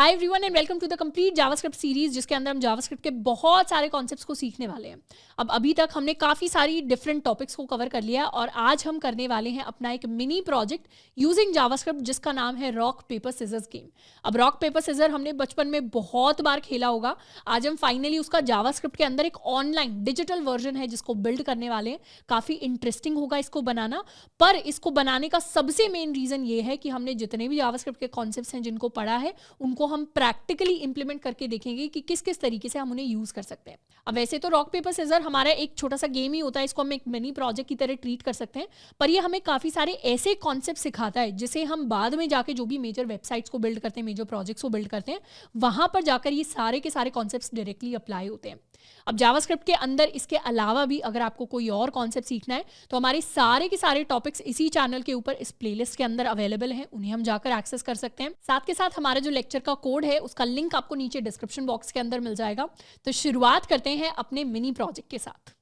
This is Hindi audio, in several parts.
Hi everyone and welcome to the complete JavaScript series, जिसके अंदर हम जावास्क्रिप्ट के बहुत सारे कॉन्सेप्ट्स को सीखने वाले हैं। अब अभी तक हमने काफ़ी सारी डिफरेंट टॉपिक्स को कवर कर लिया और आज हम करने वाले हैं अपना एक मिनी प्रोजेक्ट यूजिंग जावास्क्रिप्ट, जिसका नाम है रॉक पेपर सिजर्स गेम। अब रॉक पेपर सिजर हमने बचपन में बहुत बार खेला होगा। आज हम फाइनली उसका जावास्क्रिप्ट के अंदर एक ऑनलाइन डिजिटल वर्जन है जिसको बिल्ड करने वाले हैं। काफ़ी इंटरेस्टिंग होगा इसको बनाना, पर इसको बनाने का सबसे मेन रीज़न ये है कि हमने जितने भी जावास्क्रिप्ट के कॉन्सेप्ट्स हैं जिनको पढ़ा है उनको हम प्रैक्टिकली इंप्लीमेंट करके देखेंगे कि किस किस तरीके से हम उन्हें यूज कर सकते हैं। अब वैसे तो रॉक पेपर सीजर हमारा एक छोटा सा गेम ही होता है, इसको हम एक मिनी प्रोजेक्ट की तरह ट्रीट कर सकते हैं, पर ये हमें काफी सारे ऐसे कॉन्सेप्ट सिखाता है जिसे हम बाद में जाके जो भी मेजर वेबसाइट्स को बिल्ड करते हैं, मेजर प्रोजेक्ट्स को बिल्ड करते हैं, वहां पर जाकर ये सारे के सारे कॉन्सेप्ट्स डायरेक्टली अप्लाई होते हैं। अब जावास्क्रिप्ट के अंदर इसके अलावा भी अगर आपको कोई और कॉन्सेप्ट सीखना है तो हमारे सारे के सारे टॉपिक्स इसी चैनल के ऊपर इस प्लेलिस्ट के अंदर अवेलेबल हैं, उन्हें हम जाकर एक्सेस कर सकते हैं। साथ के साथ हमारा जो लेक्चर का कोड है उसका लिंक आपको नीचे डिस्क्रिप्शन बॉक्स के अंदर मिल जाएगा। तो शुरुआत करते हैं अपने मिनी प्रोजेक्ट के साथ।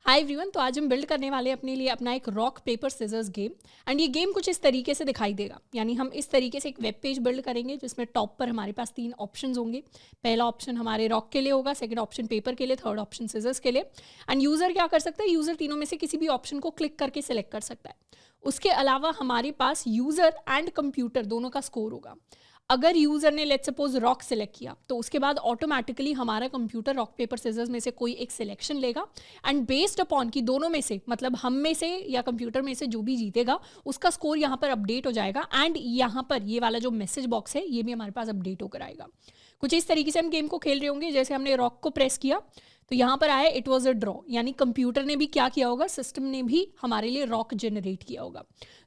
हाय एवरीवन, तो आज हम बिल्ड करने वाले अपने लिए अपना एक rock paper scissors game. And ये गेम कुछ इस तरीके से दिखाई देगा, यानी हम इस तरीके से एक वेब पेज बिल्ड करेंगे जिसमें टॉप पर हमारे पास 3 ऑप्शंस होंगे। पहला ऑप्शन हमारे रॉक के लिए होगा, सेकंड ऑप्शन पेपर के लिए, थर्ड ऑप्शन सिजर्स के लिए। एंड यूज़र क्या कर सकता है, यूज़र तीनों में से किसी भी ऑप्शन को क्लिक करके सिलेक्ट कर सकता है। उसके अलावा हमारे पास यूज़र एंड कंप्यूटर दोनों का स्कोर होगा। अगर यूज़र ने लेट्स सपोज रॉक सिलेक्ट किया तो उसके बाद ऑटोमेटिकली हमारा कंप्यूटर रॉक पेपर सिजर्स में से कोई एक सिलेक्शन लेगा एंड बेस्ड अपॉन कि दोनों में से, मतलब हम में से या कंप्यूटर में से जो भी जीतेगा उसका स्कोर यहाँ पर अपडेट हो जाएगा। एंड यहाँ पर ये वाला जो मैसेज बॉक्स है ये भी हमारे पास अपडेट होकर आएगा। कुछ इस तरीके से हम गेम को खेल रहे होंगे। जैसे हमने रॉक को प्रेस किया तो यहाँ पर आया इट वॉज अ ड्रॉ, यानी कंप्यूटर ने भी क्या किया होगा, सिस्टम ने भी हमारे लिए रॉक जनरेट किया होगा।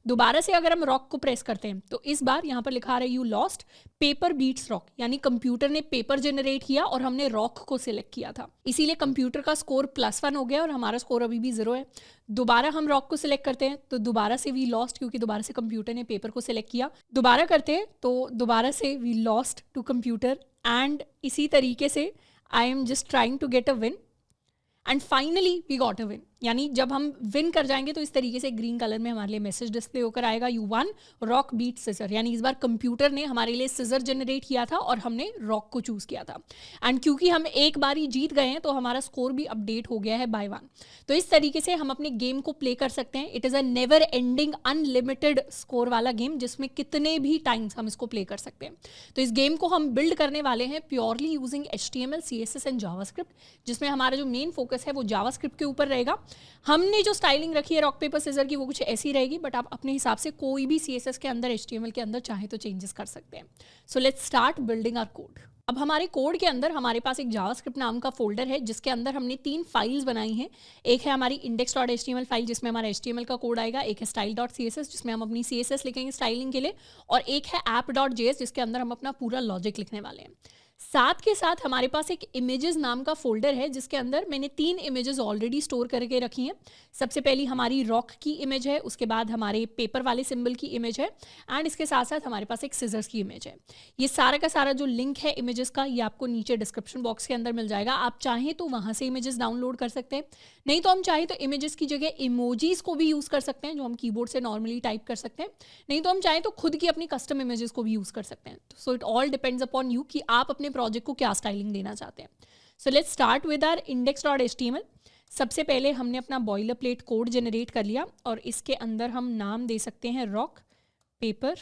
दोबारा से अगर हम रॉक को प्रेस करते हैं तो इस बार यहाँ पर लिखा रहा है you lost, paper beats rock, यानी कंप्यूटर ने पेपर जनरेट किया और हमने रॉक को सिलेक्ट किया था, इसीलिए कंप्यूटर का स्कोर +1 हो गया और हमारा स्कोर अभी भी 0 है। दोबारा हम रॉक को सिलेक्ट करते हैं तो दोबारा से वी लॉस्ट, क्योंकि दोबारा से कंप्यूटर ने पेपर को सिलेक्ट किया। दोबारा करते हैं तो दोबारा से we lost to computer. And इसी तरीके से I am just trying to get a win and finally we got a win, यानी जब हम विन कर जाएंगे तो इस तरीके से ग्रीन कलर में हमारे लिए मैसेज डिस्प्ले होकर आएगा you won rock beat scissor, यानी इस बार कंप्यूटर ने हमारे लिए सिजर जनरेट किया था और हमने रॉक को चूज किया था। एंड क्योंकि हम एक बार ही जीत गए हैं तो हमारा स्कोर भी अपडेट हो गया है बाय 1। तो इस तरीके से हम अपने गेम को प्ले कर सकते हैं। It is a never ending unlimited score वाला गेम जिसमें कितने भी टाइम्स हम इसको प्ले कर सकते हैं। तो इस गेम को हम बिल्ड करने वाले हैं purely using HTML, CSS and JavaScript, जिसमें हमारा जो मेन फोकस है वो जावास्क्रिप्ट के ऊपर रहेगा। हमने जो स्टाइलिंग रखी है रॉक पेपर सिजर की वो कुछ ऐसी रहेगी, बट आप अपने हिसाब से कोई भी CSS के अंदर, HTML के अंदर चाहे तो चेंजेस कर सकते हैं। So let's start building our code. अब हमारे कोड के अंदर हमारे पास एक जावास्क्रिप्ट नाम का फोल्डर है जिसके अंदर हमने 3 फाइल्स बनाई हैं। एक है हमारी index.html फाइल जिसमें हमारा HTML का कोड आएगा, एक है style.css जिसमें हम अपनी CSS लिखेंगे स्टाइलिंग के लिए, और एक है app.js जिसके अंदर हम अपना पूरा लॉजिक लिखने वाले हैं। साथ के साथ हमारे पास एक इमेजेस नाम का फोल्डर है जिसके अंदर मैंने 3 इमेजेस ऑलरेडी स्टोर करके रखी हैं। सबसे पहली हमारी रॉक की इमेज है, उसके बाद हमारे पेपर वाले सिंबल की इमेज है, एंड इसके साथ साथ हमारे पास एक सिजर्स की इमेज है। ये सारा का सारा जो लिंक है इमेजेस का ये आपको नीचे डिस्क्रिप्शन बॉक्स के अंदर मिल जाएगा। आप चाहें तो वहाँ से इमेजेस डाउनलोड कर सकते हैं, नहीं तो हम चाहें तो इमेजेस की जगह इमोजीज को भी यूज़ कर सकते हैं जो हम कीबोर्ड से नॉर्मली टाइप कर सकते हैं, नहीं तो हम चाहें तो खुद की अपनी कस्टम इमेजेस को भी यूज़ कर सकते हैं। So it all depends upon you कि आप अपने प्रोजेक्ट को क्या स्टाइलिंग देना चाहते हैं। So let's start with our index.html। सबसे पहले हमने अपना बॉयलर प्लेट कोड जनरेट कर लिया और इसके अंदर हम नाम दे सकते हैं रॉक पेपर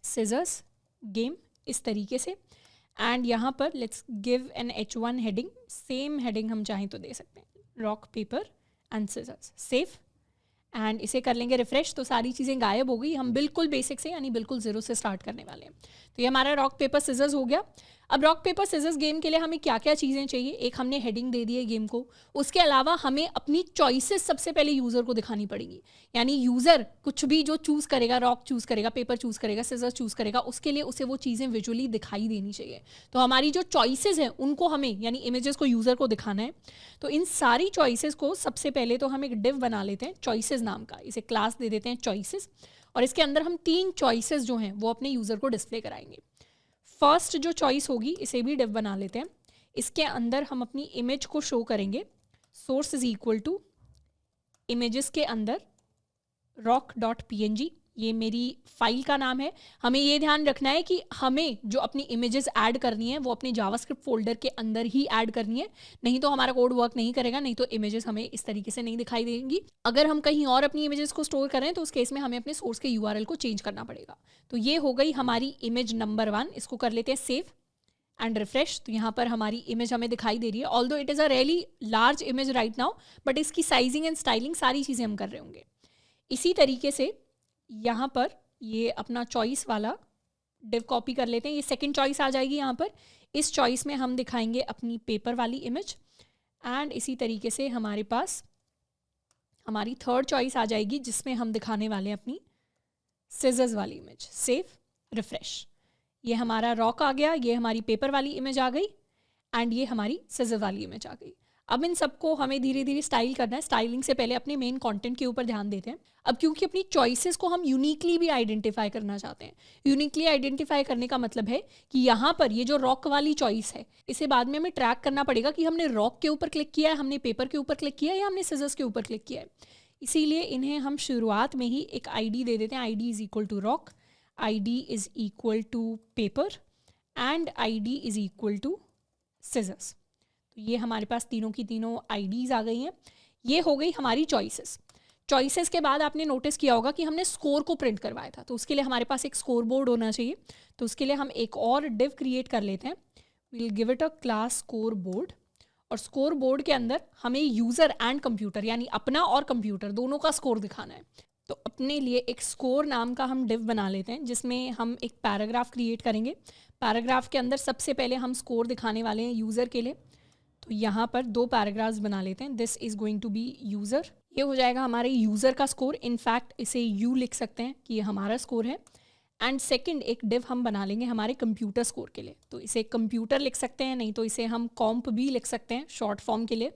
सिजर्स गेम, इस तरीके से। एंड यहाँ पर let's give an H1 heading, same heading हम चाहें तो दे सकते हैं rock paper and scissors. Save and इसे कर लेंगे रिफ्रेश तो सारी चीज़ें गायब हो गई। हम बिल्कुल बेसिक से यानी बिल्कुल 0 से स्टार्ट करने वाले हैं। तो ये हमारा रॉक पेपर सिजर्स हो गया। अब रॉक पेपर सिजर्स गेम के लिए हमें क्या क्या चीज़ें चाहिए, एक हमने हेडिंग दे दी है गेम को, उसके अलावा हमें अपनी चॉइसेस सबसे पहले यूज़र को दिखानी पड़ेगी। यानी यूज़र कुछ भी जो चूज़ करेगा, रॉक चूज़ करेगा, पेपर चूज़ करेगा, सिजर्स चूज़ करेगा, उसके लिए उसे वो चीज़ें विजुअली दिखाई देनी चाहिए। तो हमारी जो चॉइसेस हैं उनको हमें, यानी इमेजेस को यूज़र को दिखाना है। तो इन सारी चॉइसेस को सबसे पहले तो हम एक डिव बना लेते हैं चॉइसेस नाम का, इसे क्लास दे देते हैं चॉइसेस, और इसके अंदर हम 3 चॉइसेस जो हैं वो अपने यूज़र को डिस्प्ले कराएंगे। फर्स्ट जो चॉइस होगी इसे भी डिव बना लेते हैं, इसके अंदर हम अपनी इमेज को शो करेंगे। Source is equal to images के अंदर rock.png, ये मेरी फाइल का नाम है। हमें ये ध्यान रखना है कि हमें जो अपनी इमेजेस ऐड करनी है वो अपने जावास्क्रिप्ट फोल्डर के अंदर ही ऐड करनी है, नहीं तो हमारा कोड वर्क नहीं करेगा, नहीं तो इमेजेस हमें इस तरीके से नहीं दिखाई देंगी। अगर हम कहीं और अपनी इमेजेस को स्टोर करें तो उस केस में हमें अपने सोर्स के यूआरएल को चेंज करना पड़ेगा। तो ये हो गई हमारी इमेज नंबर 1। इसको कर लेते हैं सेव एंड रिफ्रेश। तो यहाँ पर हमारी इमेज हमें दिखाई दे रही है, although it is a really large image right now, but इसकी साइजिंग एंड स्टाइलिंग सारी चीज़ें हम कर रहे होंगे। इसी तरीके से यहाँ पर ये अपना चॉइस वाला डिव कॉपी कर लेते हैं, ये सेकंड चॉइस आ जाएगी यहाँ पर। इस चॉइस में हम दिखाएंगे अपनी पेपर वाली इमेज, एंड इसी तरीके से हमारे पास हमारी थर्ड चॉइस आ जाएगी जिसमें हम दिखाने वाले हैं अपनी सिजर्स वाली इमेज। सेव रिफ्रेश, ये हमारा रॉक आ गया, ये हमारी पेपर वाली इमेज आ गई, एंड ये हमारी सिजर वाली इमेज आ गई। अब इन सबको हमें धीरे धीरे स्टाइल करना है। स्टाइलिंग से पहले अपने मेन कंटेंट के ऊपर ध्यान देते हैं। अब क्योंकि अपनी चॉइसेस को हम यूनिकली भी आइडेंटिफाई करना चाहते हैं, यूनिकली आइडेंटिफाई करने का मतलब है कि यहाँ पर ये जो रॉक वाली चॉइस है, इसे बाद में हमें ट्रैक करना पड़ेगा कि हमने रॉक के ऊपर क्लिक किया है, हमने पेपर के ऊपर क्लिक किया है, या हमने सिजर्स के ऊपर क्लिक किया है। इसीलिए इन्हें हम शुरुआत में ही एक ID दे देते हैं। ID is equal to rock, ID is equal to paper, and ID is equal to scissors. तो ये हमारे पास तीनों की तीनों IDs आ गई हैं। ये हो गई हमारी चॉइसेस। चॉइसेस के बाद आपने नोटिस किया होगा कि हमने स्कोर को प्रिंट करवाया था, तो उसके लिए हमारे पास एक स्कोर बोर्ड होना चाहिए। तो उसके लिए हम एक और डिव क्रिएट कर लेते हैं। Will give it a class score board, और स्कोर बोर्ड के अंदर हमें यूज़र एंड कंप्यूटर, यानी अपना और कंप्यूटर दोनों का स्कोर दिखाना है। तो अपने लिए एक स्कोर नाम का हम डिव बना लेते हैं, जिसमें हम एक पैराग्राफ क्रिएट करेंगे। पैराग्राफ के अंदर सबसे पहले हम स्कोर दिखाने वाले हैं यूज़र के लिए। तो यहाँ पर 2 पैराग्राफ्स बना लेते हैं। This is going to be user, ये हो जाएगा हमारे यूज़र का स्कोर। इनफैक्ट इसे यू लिख सकते हैं कि ये हमारा स्कोर है। एंड सेकंड एक डिव हम बना लेंगे हमारे कंप्यूटर स्कोर के लिए। तो इसे कंप्यूटर लिख सकते हैं, नहीं तो इसे हम कॉम्प भी लिख सकते हैं शॉर्ट फॉर्म के लिए।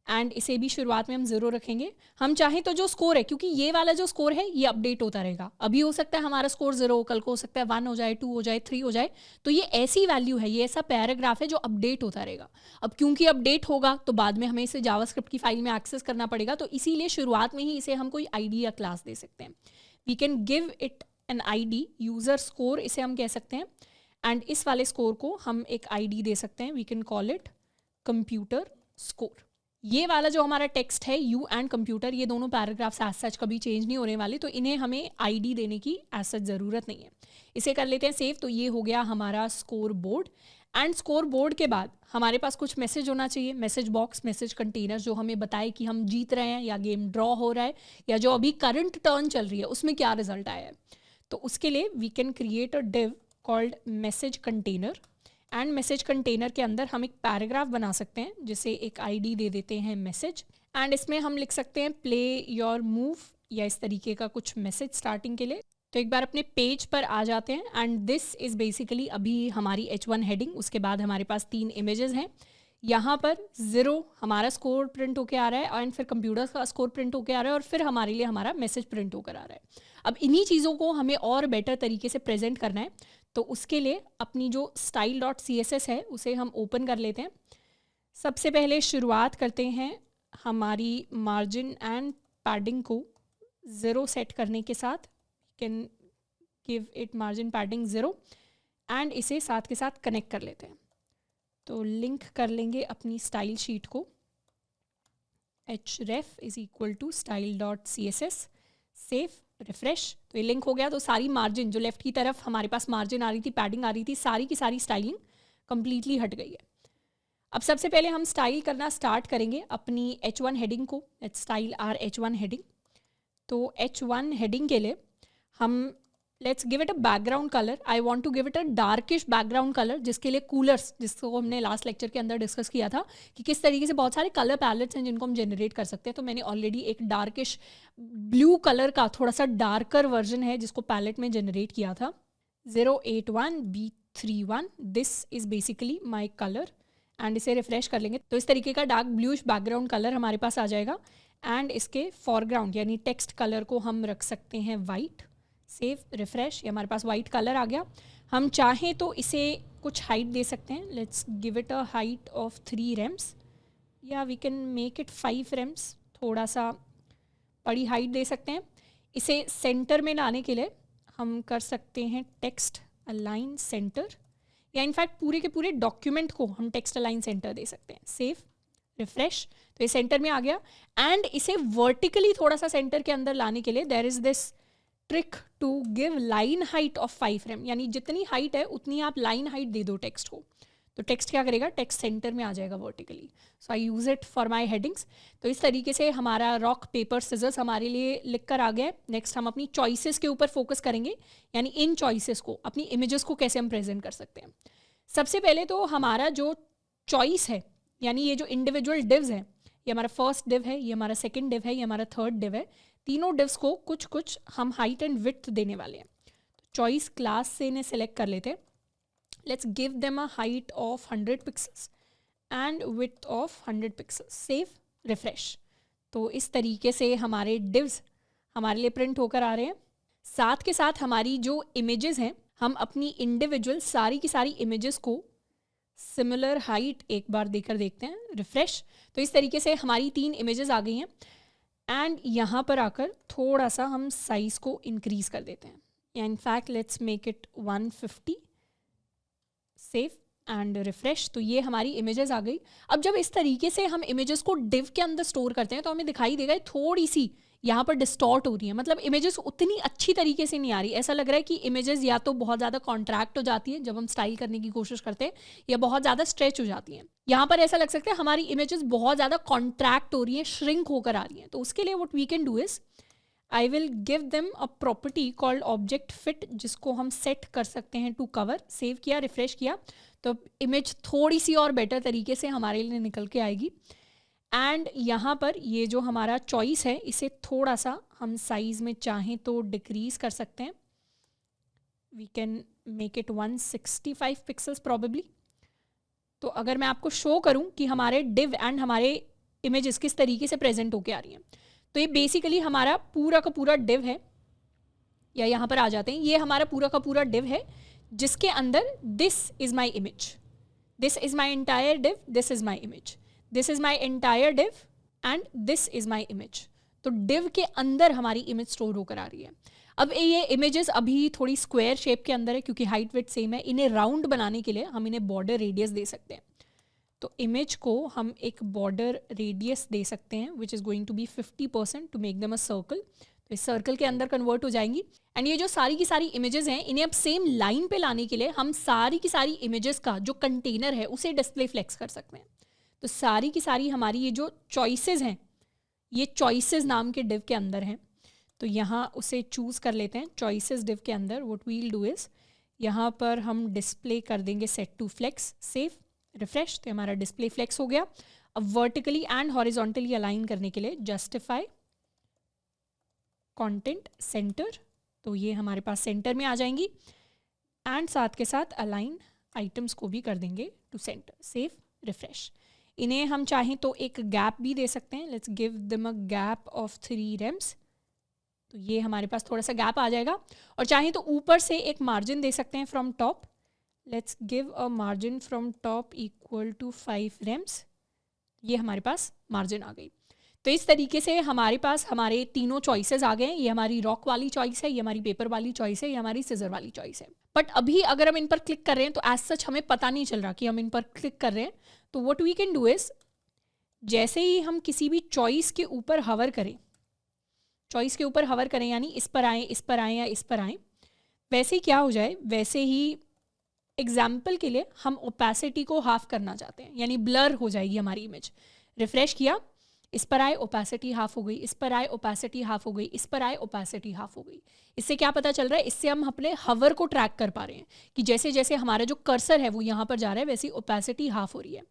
एंड इसे भी शुरुआत में हम 0 रखेंगे। हम चाहें तो जो स्कोर है, क्योंकि ये वाला जो स्कोर है ये अपडेट होता रहेगा, अभी हो सकता है हमारा स्कोर 0, कल को हो सकता है 1 हो जाए, 2 हो जाए, 3 हो जाए। तो ये ऐसी वैल्यू है, ये ऐसा पैराग्राफ है जो अपडेट होता रहेगा। अब क्योंकि अपडेट होगा तो बाद में हमें इसे जावास्क्रिप्ट की फाइल में एक्सेस करना पड़ेगा, तो इसीलिए शुरुआत में ही इसे हम कोई ID या क्लास दे सकते हैं। We can give it an ID, user score इसे हम कह सकते हैं। एंड इस वाले स्कोर को हम एक ID दे सकते हैं, we can call it computer score. ये वाला जो हमारा टेक्स्ट है, यू एंड कंप्यूटर, ये दोनों पैराग्राफ्स एज सच कभी चेंज नहीं होने वाले, तो इन्हें हमें ID देने की एज सच ज़रूरत नहीं है। इसे कर लेते हैं सेव। तो ये हो गया हमारा score board. And score board के बाद हमारे पास कुछ मैसेज होना चाहिए, मैसेज बॉक्स, मैसेज कंटेनर, जो हमें बताए कि हम जीत रहे हैं या गेम ड्रॉ हो रहा है, या जो अभी करंट टर्न चल रही है उसमें क्या रिजल्ट आया है। तो उसके लिए we can create a div called message container. And message container के अंदर हम एक पैराग्राफ बना सकते हैं, जिसे एक ID दे देते हैं मैसेज। एंड इसमें हम लिख सकते हैं प्ले योर मूव, या इस तरीके का कुछ मैसेज स्टार्टिंग के लिए। तो एक बार अपने पेज पर आ जाते हैं। एंड दिस इज़ बेसिकली अभी हमारी H1 हेडिंग, उसके बाद हमारे पास 3 इमेजेस हैं। यहाँ पर 0 हमारा स्कोर प्रिंट होकर आ रहा है, एंड फिर कंप्यूटर का स्कोर प्रिंट होकर आ रहा है, और फिर हमारे लिए हमारा मैसेज प्रिंट होकर आ रहा है। अब इन्हीं चीज़ों को हमें और बेटर तरीके से प्रेजेंट करना है, तो उसके लिए अपनी जो style.css है उसे हम ओपन कर लेते हैं। सबसे पहले शुरुआत करते हैं हमारी मार्जिन एंड पैडिंग को 0 सेट करने के साथ। Can give it margin padding 0, and इसे साथ के साथ कनेक्ट कर लेते हैं। तो लिंक कर लेंगे अपनी स्टाइल शीट को, href is equal to style.css, save refresh. तो ये लिंक हो गया। तो सारी मार्जिन, जो लेफ्ट की तरफ हमारे पास मार्जिन आ रही थी, पैडिंग आ रही थी, सारी की सारी स्टाइलिंग कंप्लीटली हट गई है। अब सबसे पहले हम स्टाइल करना स्टार्ट करेंगे अपनी H1 हेडिंग को। Let's style our H1 heading. तो H1 हेडिंग के लिए हम let's give it a background colour. I want to give it a darkish background colour, जिसके लिए कूलर्स, जिसको हमने लास्ट लेक्चर के अंदर डिस्कस किया था कि किस तरीके से बहुत सारे कलर पैलेट्स हैं जिनको हम जनरेट कर सकते हैं। तो मैंने ऑलरेडी एक डार्किश ब्लू कलर का थोड़ा सा डार्कर वर्जन है जिसको पैलेट में जनरेट किया था, 081B31। This is basically my colour. And इसे रिफ्रेश कर लेंगे तो इस तरीके का डार्क ब्लूइश बैकग्राउंड कलर हमारे पास आ जाएगा। एंड इसके फॉरग्राउंड यानी टेक्स्ट कलर को हम रख सकते हैं वाइट। सेव रिफ्रेश, ये हमारे पास वाइट कलर आ गया। हम चाहें तो इसे कुछ हाइट दे सकते हैं। Let's give it a height of 3 rems, या we can make it 5 rems, थोड़ा सा बड़ी हाइट दे सकते हैं। इसे सेंटर में लाने के लिए हम कर सकते हैं टेक्स्ट अलाइन सेंटर, या इनफैक्ट पूरे के पूरे डॉक्यूमेंट को हम टेक्स्ट अलाइन सेंटर दे सकते हैं। सेव, रिफ्रेश, तो ये सेंटर में आ गया। एंड इसे वर्टिकली थोड़ा सा सेंटर के अंदर लाने के लिए there is this trick to give line height of 5 rem, यानी जितनी हाइट है उतनी आप लाइन हाइट दे दो टेक्स्ट को, तो टेक्स्ट क्या करेगा, टेक्स्ट सेंटर में आ जाएगा vertically. So I use it for my headings. तो इस तरीके से हमारा रॉक पेपर सिजर्स हमारे लिए लिख कर आ गया है। नेक्स्ट हम अपनी चॉइसेस के ऊपर फोकस करेंगे, यानी इन चॉइसेस को, अपनी इमेजेस को कैसे हम प्रेजेंट कर सकते हैं। सबसे पहले तो हमारा जो चॉइस है, यानी ये जो इंडिविजुअल डिव्स है, ये हमारा फर्स्ट डिव है, ये हमारा सेकंड डिव है, ये हमारा थर्ड डिव है। तीनों डिव्स को कुछ कुछ हम हाइट एंड विड्थ देने वाले हैं। तो चॉइस क्लास से इन्हें सेलेक्ट कर लेते हैं। Let's give them a height of 100 pixels and width of 100 pixels. Save, refresh. तो इस तरीके से हमारे डिव्स हमारे लिए प्रिंट होकर आ रहे हैं। साथ के साथ हमारी जो इमेजेस हैं, हम अपनी इंडिविजुअल सारी की सारी इमेजेस को सिमिलर हाइट एक बार देकर देखते हैं। रिफ्रेश। तो इस तरीके से हमारी 3 इमेजेस आ गई हैं। एंड यहाँ पर आकर थोड़ा सा हम साइज़ को इंक्रीज कर देते हैं, या in fact let's make it 150। Save and refresh. तो ये हमारी इमेजेस आ गई। अब जब इस तरीके से हम इमेजेस को डिव के अंदर स्टोर करते हैं तो हमें दिखाई देगा थोड़ी सी यहाँ पर डिस्टॉर्ट हो रही है, मतलब इमेजेस उतनी अच्छी तरीके से नहीं आ रही। ऐसा लग रहा है कि इमेजेस या तो बहुत ज़्यादा कॉन्ट्रैक्ट हो जाती है जब हम स्टाइल करने की कोशिश करते हैं, या बहुत ज़्यादा स्ट्रेच हो जाती हैं। यहाँ पर ऐसा लग सकता है हमारी इमेजेस बहुत ज़्यादा कॉन्ट्रैक्ट हो रही हैं, श्रिंक होकर आ रही हैं। तो उसके लिए what we can do is I will give them a property called object fit, जिसको हम सेट कर सकते हैं टू कवर। सेव किया, रिफ्रेश किया, तो इमेज थोड़ी सी और बेटर तरीके से हमारे लिए निकल के आएगी। एंड यहाँ पर ये जो हमारा चॉइस है, इसे थोड़ा सा हम साइज़ में चाहें तो डिक्रीज़ कर सकते हैं। We can make it 165 pixels probably. तो अगर मैं आपको शो करूँ कि हमारे डिव एंड हमारे इमेजेस किस तरीके से प्रेजेंट होके आ रही हैं, तो ये बेसिकली हमारा पूरा का पूरा डिव है, या यहाँ पर आ जाते हैं, ये हमारा पूरा का पूरा डिव है जिसके अंदर this is my image, this is my entire div, this is my image, this is my entire div and this is my image. तो डिव के अंदर हमारी इमेज स्टोर होकर आ रही है। अब ये इमेजेस अभी थोड़ी स्क्वायर शेप के अंदर है क्योंकि हाइट विड्थ सेम है। इन्हें राउंड बनाने के लिए हम इन्हें बॉर्डर रेडियस दे सकते हैं। तो इमेज को हम एक बॉर्डर रेडियस दे सकते हैं which is going to be 50% to make them a circle. तो इस सर्कल के अंदर कन्वर्ट हो जाएंगी। एंड ये जो सारी की सारी इमेजेस हैं, इन्हें अब सेम लाइन पे लाने के लिए हम सारी की सारी इमेजेस का जो कंटेनर है उसे डिस्प्ले फ्लेक्स कर सकते हैं। तो सारी की सारी हमारी ये जो चॉइसेस हैं, ये चॉइसेस नाम के डिव के अंदर हैं। तो यहाँ उसे चूज़ कर लेते हैं। चॉइसेस डिव के अंदर what we will do is यहाँ पर हम डिस्प्ले कर देंगे set to flex. Save, refresh. तो हमारा डिस्प्ले फ्लेक्स हो गया। अब वर्टिकली एंड हॉरिजॉन्टली अलाइन करने के लिए जस्टिफाई कंटेंट सेंटर, तो ये हमारे पास सेंटर में आ जाएंगी। एंड साथ के साथ अलाइन आइटम्स को भी कर देंगे टू सेंटर। Save, refresh. इन्हें हम चाहें तो एक गैप भी दे सकते हैं। Let's give them a gap of 3 rems। तो ये हमारे पास थोड़ा सा गैप आ जाएगा। और चाहें तो ऊपर से एक मार्जिन दे सकते हैं from top. Let's give a margin from top equal to 5 rems। ये हमारे पास मार्जिन आ गई। तो इस तरीके से हमारे पास हमारे तीनों चॉइसेस आ गए हैं। ये हमारी रॉक वाली चॉइस है, ये हमारी पेपर वाली चॉइस है, ये हमारी सिजर वाली चॉइस है। बट अभी अगर हम इन पर क्लिक कर रहे हैं तो एज सच हमें पता नहीं चल रहा कि हम इन पर क्लिक कर रहे हैं। तो what we can do is जैसे ही हम किसी भी चॉइस के ऊपर हवर करें, चॉइस के ऊपर हवर करें यानी इस पर आएँ, इस पर आएँ या इस पर आएँ, वैसे ही क्या हो जाए, वैसे ही एग्जाम्पल के लिए हम ओपेसिटी को हाफ करना चाहते हैं, यानी ब्लर हो जाएगी हमारी इमेज। रिफ्रेश किया, इस पर आए ओपेसिटी हाफ हो गई, इस पर आए ओपेसिटी हाफ हो गई, इस पर आए ओपेसिटी हाफ हो गई। इससे क्या पता चल रहा है, इससे हम अपने हवर को ट्रैक कर पा रहे हैं कि जैसे जैसे हमारा जो कर्सर है वो यहाँ पर जा रहा है वैसे ओपेसिटी हाफ हो रही है।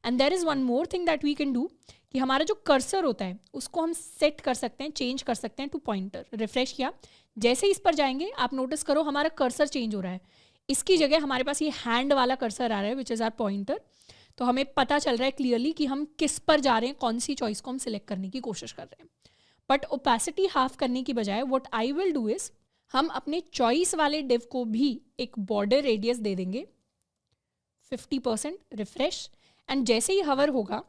And there is one more thing that we can do कि हमारा जो कर्सर होता है उसको हम सेट कर सकते हैं, चेंज कर सकते हैं टू पॉइंटर। रिफ्रेश किया, जैसे इस पर जाएंगे आप नोटिस करो हमारा कर्सर चेंज हो रहा है। इसकी जगह हमारे पास ये हैंड वाला कर्सर आ रहा है विच इज़ आर पॉइंटर। तो हमें पता चल रहा है क्लियरली कि हम किस पर जा रहे हैं, कौन सी चॉइस को हम सिलेक्ट करने की कोशिश कर रहे हैं। बट ओपेसिटी हाफ करने की बजाय what I will do is हम अपने चॉइस वाले डिव को भी एक बॉर्डर रेडियस दे देंगे 50%। रिफ्रेश, एंड जैसे ही हवर होगा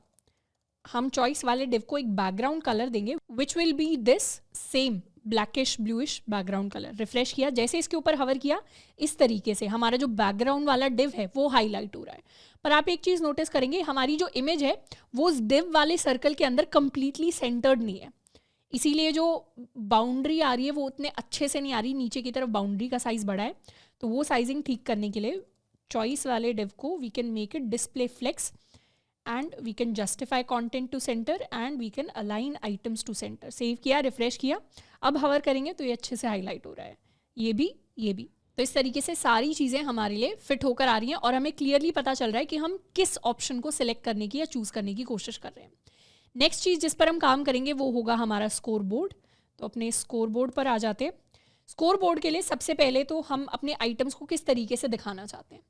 हम चॉइस वाले डिव को एक बैकग्राउंड कलर देंगे which will be this same blackish bluish background colour. Refresh किया, जैसे इसके ऊपर हवर किया इस तरीके से हमारा जो बैकग्राउंड वाला डिव है वो हाईलाइट हो रहा है। पर आप एक चीज़ नोटिस करेंगे, हमारी जो इमेज है वो उस डिव वाले सर्कल के अंदर कंप्लीटली सेंटर्ड नहीं है, इसीलिए जो बाउंड्री आ रही है वो उतने अच्छे से नहीं आ रही, नीचे की तरफ बाउंड्री का साइज़ बड़ा है। तो वो साइजिंग ठीक करने के लिए चॉइस वाले डिव को we can make it display flex and we can justify content to centre and we can align items to centre. Save किया, रिफ्रेश किया, अब हवर करेंगे तो ये अच्छे से हाईलाइट हो रहा है, ये भी। तो इस तरीके से सारी चीज़ें हमारे लिए फिट होकर आ रही हैं और हमें क्लियरली पता चल रहा है कि हम किस ऑप्शन को सिलेक्ट करने की या चूज़ करने की कोशिश कर रहे हैं। नेक्स्ट चीज़ जिस पर हम काम करेंगे वो होगा हमारा स्कोर बोर्ड। तो अपने स्कोर बोर्ड पर आ जाते हैं। स्कोर बोर्ड के लिए सबसे पहले तो हम अपने आइटम्स को किस तरीके से दिखाना चाहते हैं।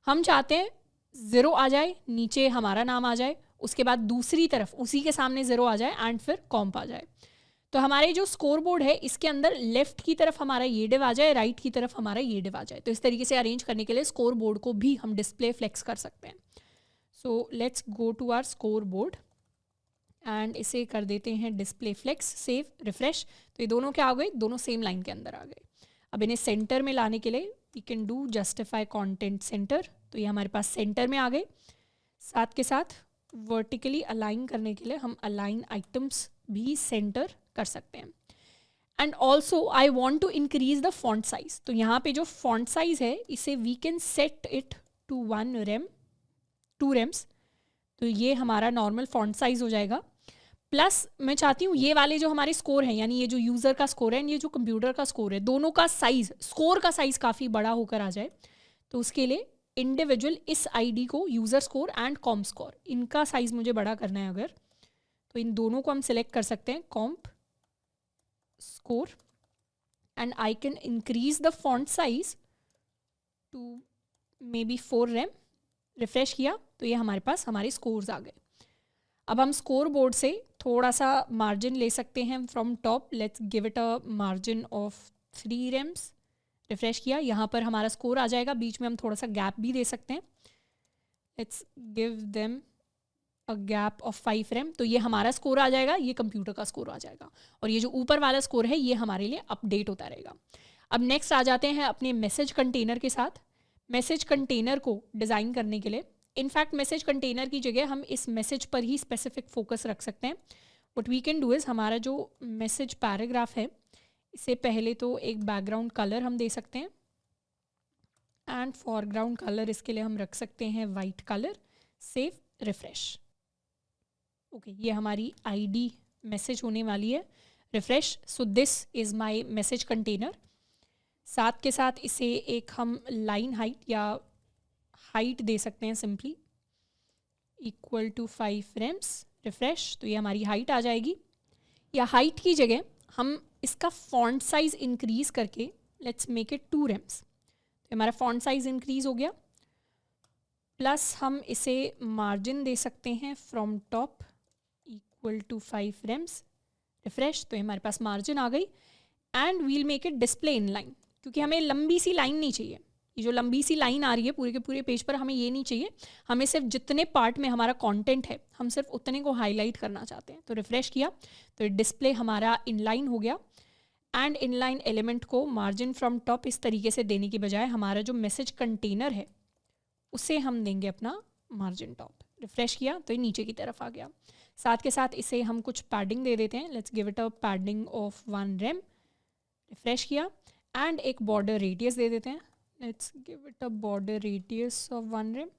हम चाहते हैं 0 आ जाए, नीचे हमारा नाम आ जाए, उसके बाद दूसरी तरफ उसी के सामने 0 आ जाए एंड फिर कॉम्प आ जाए। तो हमारे जो स्कोर बोर्ड है इसके अंदर लेफ्ट की तरफ हमारा ये डिव आ जाए, राइट की तरफ हमारा ये डिव आ जाए। तो इस तरीके से अरेंज करने के लिए स्कोर बोर्ड को भी हम डिस्प्ले फ्लेक्स कर सकते हैं। So let's go to our scoreboard and इसे कर देते हैं डिस्प्ले फ्लेक्स। Save, refresh. तो ये दोनों क्या आ गए, दोनों सेम लाइन के अंदर आ गए। अब इन्हें सेंटर में लाने के लिए we can do justify content centre. तो ये हमारे पास सेंटर में आ गए। साथ के साथ वर्टिकली अलाइन करने के लिए हम अलाइन आइटम्स भी सेंटर कर सकते हैं। And also I want to increase the font size. तो यहाँ पे जो फॉन्ट साइज है इसे we can set it to 1 rem 2 rems। तो ये हमारा नॉर्मल फॉन्ट साइज हो जाएगा। प्लस मैं चाहती हूँ ये वाले जो हमारे स्कोर हैं, यानी ये जो यूज़र का स्कोर है ये जो कंप्यूटर का स्कोर है, दोनों का साइज़, स्कोर का साइज़ काफ़ी बड़ा होकर आ जाए। तो उसके लिए इंडिविजुअल इस आईडी को user score and comp score, इनका साइज़ मुझे बड़ा करना है अगर, तो इन दोनों को हम सिलेक्ट कर सकते हैं, comp score, and I can increase the font size to maybe 4 rem। Refresh किया तो ये हमारे पास हमारे स्कोर्स आ गए। अब हम स्कोर बोर्ड से थोड़ा सा मार्जिन ले सकते हैं from top. Let's give it a margin of 3 rems। Refresh किया, यहाँ पर हमारा स्कोर आ जाएगा। बीच में हम थोड़ा सा गैप भी दे सकते हैं। Let's give them a gap of 5 rem। तो ये हमारा स्कोर आ जाएगा, ये कंप्यूटर का स्कोर आ जाएगा, और ये जो ऊपर वाला स्कोर है ये हमारे लिए अपडेट होता रहेगा। अब नेक्स्ट आ जाते हैं अपने मैसेज कंटेनर के साथ। मैसेज कंटेनर को डिज़ाइन करने के लिए, इनफैक्ट मैसेज कंटेनर की जगह हम इस मैसेज पर ही स्पेसिफिक फोकस रख सकते हैं। What we can do is, हमारा जो मैसेज पैराग्राफ है इसे पहले तो एक बैकग्राउंड कलर हम दे सकते हैं, एंड फॉरग्राउंड कलर इसके लिए हम रख सकते हैं white colour. Save, refresh. Okay, ये हमारी आईडी मैसेज होने वाली है। Refresh. So this is my message container. साथ के साथ इसे एक हम लाइन हाइट या हाइट दे सकते हैं, simply equal to 5 rems। Refresh. तो ये हमारी हाइट आ जाएगी। या हाइट की जगह हम इसका फॉन्ट साइज इंक्रीज करके लेट्स मेक इट 2 rems। तो हमारा फॉन्ट साइज इंक्रीज हो गया। प्लस हम इसे मार्जिन दे सकते हैं from top equal to 5 rems। Refresh. तो हमारे पास मार्जिन आ गई। And we'll make it display inline, क्योंकि हमें लंबी सी लाइन नहीं चाहिए। ये जो लंबी सी लाइन आ रही है पूरे के पूरे पेज पर, हमें ये नहीं चाहिए। हमें सिर्फ जितने पार्ट में हमारा कंटेंट है हम सिर्फ उतने को हाईलाइट करना चाहते हैं। तो रिफ्रेश किया तो डिस्प्ले हमारा इनलाइन हो गया। एंड इनलाइन एलिमेंट को मार्जिन फ्रॉम टॉप इस तरीके से देने की बजाय हमारा जो मैसेज कंटेनर है उसे हम देंगे अपना मार्जिन टॉप। रिफ्रेश किया तो ये नीचे की तरफ आ गया। साथ के साथ इसे हम कुछ पैडिंग दे देते हैं। Let's give it a padding of 1 rem। Refresh किया एंड एक बॉर्डर रेडियस दे देते हैं। Let's give it a border radius of 1 rem।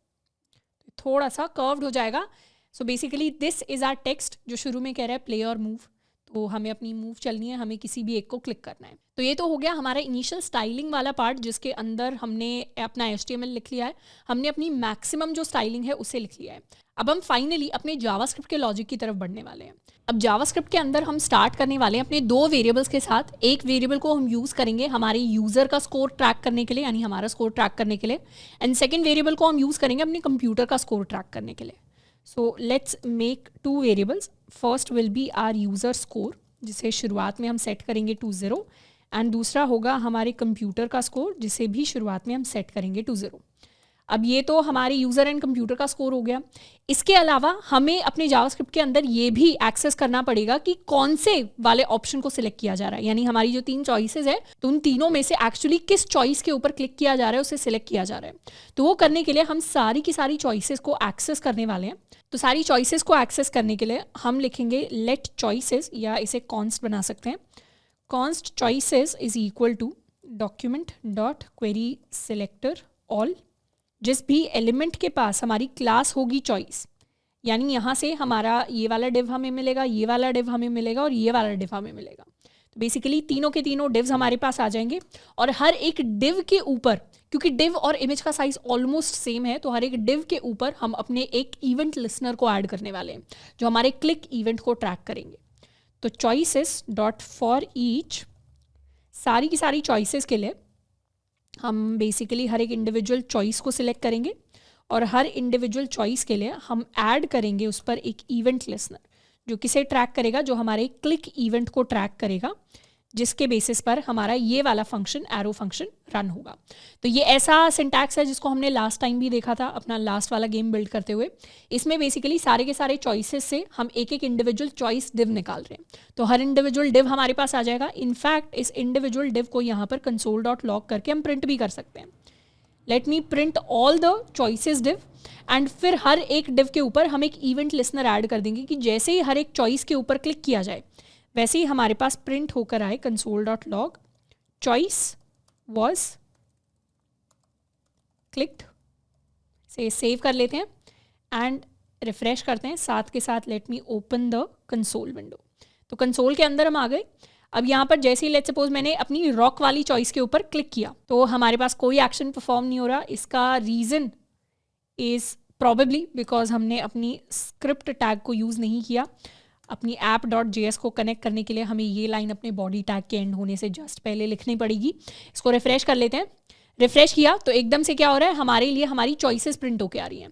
थोड़ा सा कर्व्ड हो जाएगा। So basically this is our text जो शुरू में कह रहा है प्ले और मूव। तो हमें अपनी मूव चलनी है, हमें किसी भी एक को क्लिक करना है। तो ये तो हो गया हमारा इनिशियल स्टाइलिंग वाला पार्ट, जिसके अंदर हमने अपना HTML लिख लिया है, हमने अपनी मैक्सिमम जो स्टाइलिंग है उसे लिख लिया है। अब हम फाइनली अपने जावास्क्रिप्ट के लॉजिक की तरफ बढ़ने वाले हैं। अब जावास्क्रिप्ट के अंदर हम स्टार्ट करने वाले हैं अपने 2 वेरिएबल्स के साथ। एक वेरिएबल को हम यूज़ करेंगे हमारे यूज़र का स्कोर ट्रैक करने के लिए, यानी हमारा स्कोर ट्रैक करने के लिए, एंड सेकेंड वेरिएबल को हम यूज़ करेंगे अपने कंप्यूटर का स्कोर ट्रैक करने के लिए। So let's make 2 variables. First will be our user score, जिसे शुरुआत में हम सेट करेंगे टू 0, एंड दूसरा होगा हमारे कंप्यूटर का स्कोर, जिसे भी शुरुआत में हम सेट करेंगे टू 0। अब ये तो हमारे यूज़र एंड कंप्यूटर का स्कोर हो गया। इसके अलावा हमें अपने जावास्क्रिप्ट के अंदर ये भी एक्सेस करना पड़ेगा कि कौन से वाले ऑप्शन को सिलेक्ट किया जा रहा है, यानी हमारी जो 3 चॉइसेस है तो उन तीनों में से एक्चुअली किस चॉइस के ऊपर क्लिक किया जा रहा है, उसे सिलेक्ट किया जा रहा है। तो वो करने के लिए हम सारी की सारी चॉइसेस को एक्सेस करने वाले हैं। तो सारी चॉइसेस को एक्सेस करने के लिए हम लिखेंगे लेट चॉइसेस, या इसे कॉन्स्ट बना सकते हैं। Const choices is equal to document dot query selector all. जिस भी एलिमेंट के पास हमारी क्लास होगी चॉइस, यानी यहाँ से हमारा ये वाला डिव हमें मिलेगा, ये वाला डिव हमें मिलेगा और ये वाला डिव हमें मिलेगा। तो बेसिकली तीनों के तीनों डिव्स हमारे पास आ जाएंगे और हर एक डिव के ऊपर, क्योंकि डिव और इमेज का साइज ऑलमोस्ट सेम है, तो हर एक डिव के ऊपर हम अपने एक इवेंट लिसनर को ऐड करने वाले हैं जो हमारे क्लिक इवेंट को ट्रैक करेंगे। तो चॉइसेस डॉट फॉर ईच, सारी की सारी चॉइसेस के लिए हम बेसिकली हर एक इंडिविजुअल चॉइस को सिलेक्ट करेंगे और हर इंडिविजुअल चॉइस के लिए हम ऐड करेंगे उस पर एक इवेंट लिसनर जो किसे ट्रैक करेगा, जो हमारे क्लिक इवेंट को ट्रैक करेगा, जिसके बेसिस पर हमारा ये वाला फंक्शन एरो फंक्शन रन होगा। तो ये ऐसा सिंटैक्स है जिसको हमने लास्ट टाइम भी देखा था अपना लास्ट वाला गेम बिल्ड करते हुए। इसमें बेसिकली सारे के सारे चॉइसेस से हम एक एक इंडिविजुअल चॉइस डिव निकाल रहे हैं। तो हर इंडिविजुअल डिव हमारे पास आ जाएगा। इनफैक्ट इस इंडिविजुअल डिव को यहाँ पर कंसोल डॉट लॉग करके हम प्रिंट भी कर सकते हैं। Let me print all the choices div, and फिर हर एक डिव के ऊपर हम एक इवेंट लिसनर ऐड कर देंगे कि जैसे ही हर एक चॉइस के ऊपर क्लिक किया जाए वैसे ही हमारे पास प्रिंट होकर आए console dot log choice was clicked. से सेव कर लेते हैं एंड रिफ्रेश करते हैं। साथ के साथ let me open the console window. तो कंसोल के अंदर हम आ गए। अब यहाँ पर जैसे ही लेट्स सपोज मैंने अपनी रॉक वाली चॉइस के ऊपर क्लिक किया तो हमारे पास कोई एक्शन परफॉर्म नहीं हो रहा। इसका रीज़न इज़ प्रॉबेबली बिकॉज हमने अपनी स्क्रिप्ट टैग को यूज़ नहीं किया। अपनी app.js को कनेक्ट करने के लिए हमें ये लाइन अपने बॉडी टैग के एंड होने से जस्ट पहले लिखनी पड़ेगी। इसको रिफ्रेश कर लेते हैं। रिफ्रेश किया तो एकदम से क्या हो रहा है, हमारे लिए हमारी चॉइसेस प्रिंट होके आ रही हैं।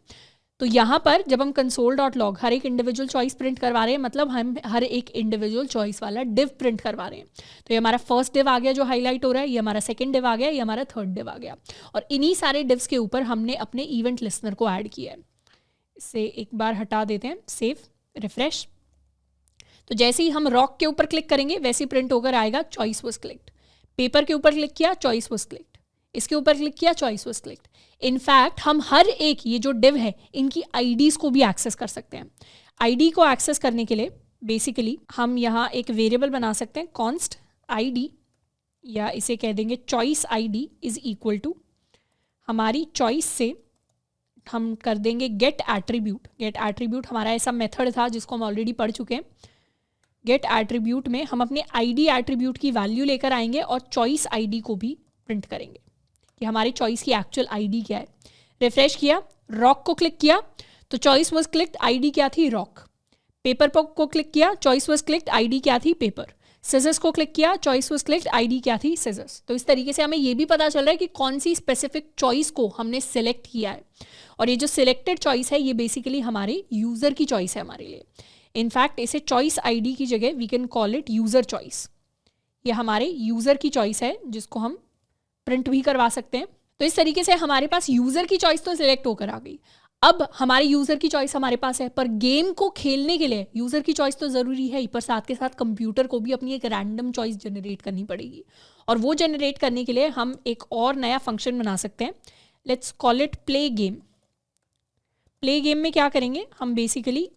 तो यहाँ पर जब हम कंसोल डॉट लॉग हर एक इंडिविजुअल चॉइस प्रिंट करवा रहे हैं, मतलब हम हर एक इंडिविजुअल चॉइस वाला डिव प्रिंट करवा रहे हैं। तो ये हमारा फर्स्ट डिव आ गया जो हाईलाइट हो रहा है, ये हमारा सेकंड डिव आ गया, ये हमारा थर्ड डिव आ गया, और इन्हीं सारे डिव्स के ऊपर हमने अपने इवेंट लिसनर को ऐड किया है। इसे एक बार हटा देते हैं, सेव, रिफ्रेश। तो जैसे ही हम रॉक के ऊपर क्लिक करेंगे वैसे ही प्रिंट होकर आएगा चॉइस वॉज क्लिक्ड। पेपर के ऊपर क्लिक किया, चॉइस वॉज क्लिक्ड। इसके ऊपर क्लिक किया, चॉइस वॉज क्लिक्ड। इनफैक्ट हम हर एक ये जो डिव है इनकी आईडीज़ को भी एक्सेस कर सकते हैं। आईडी को एक्सेस करने के लिए बेसिकली हम यहाँ एक वेरिएबल बना सकते हैं कॉन्स्ट आईडी, या इसे कह देंगे choice ID is equal to हमारी चॉइस से हम कर देंगे गेट एट्रीब्यूट। गेट एट्रीब्यूट हमारा ऐसा मेथड था जिसको हम ऑलरेडी पढ़ चुके हैं। गेट एट्रीब्यूट में हम अपने आईडी एट्रीब्यूट की वैल्यू लेकर आएंगे और चॉइस आईडी को भी प्रिंट करेंगे कि हमारी चॉइस की एक्चुअल आईडी क्या है। रिफ्रेश किया, रॉक को क्लिक किया तो चॉइस वाज क्लिक्ड, आईडी क्या थी, रॉक। पेपर को क्लिक किया, चॉइस वाज क्लिक्ड, आईडी क्या थी, पेपर। सिजर्स को क्लिक किया, चॉइस वाज क्लिक्ड, आईडी क्या थी, सिजर्स। तो इस तरीके से हमें ये भी पता चल रहा है कि कौन सी स्पेसिफिक चॉइस को हमने सिलेक्ट किया है, और ये जो सिलेक्टेड चॉइस है ये बेसिकली हमारे यूज़र की चॉइस है हमारे लिए। इनफैक्ट इसे चॉइस आईडी की जगह we can call it user choice. ये हमारे यूज़र की चॉइस है जिसको हम प्रिंट भी करवा सकते हैं। तो इस तरीके से हमारे पास यूज़र की चॉइस तो सिलेक्ट होकर आ गई। अब हमारी यूज़र की चॉइस हमारे पास है, पर गेम को खेलने के लिए यूज़र की चॉइस तो ज़रूरी है ही, पर साथ के साथ कंप्यूटर को भी अपनी एक रैंडम चॉइस जनरेट करनी पड़ेगी। और वो जनरेट करने के लिए हम एक और नया फंक्शन बना सकते हैं। Let's call it play game. Play game में क्या करेंगे, हम बेसिकली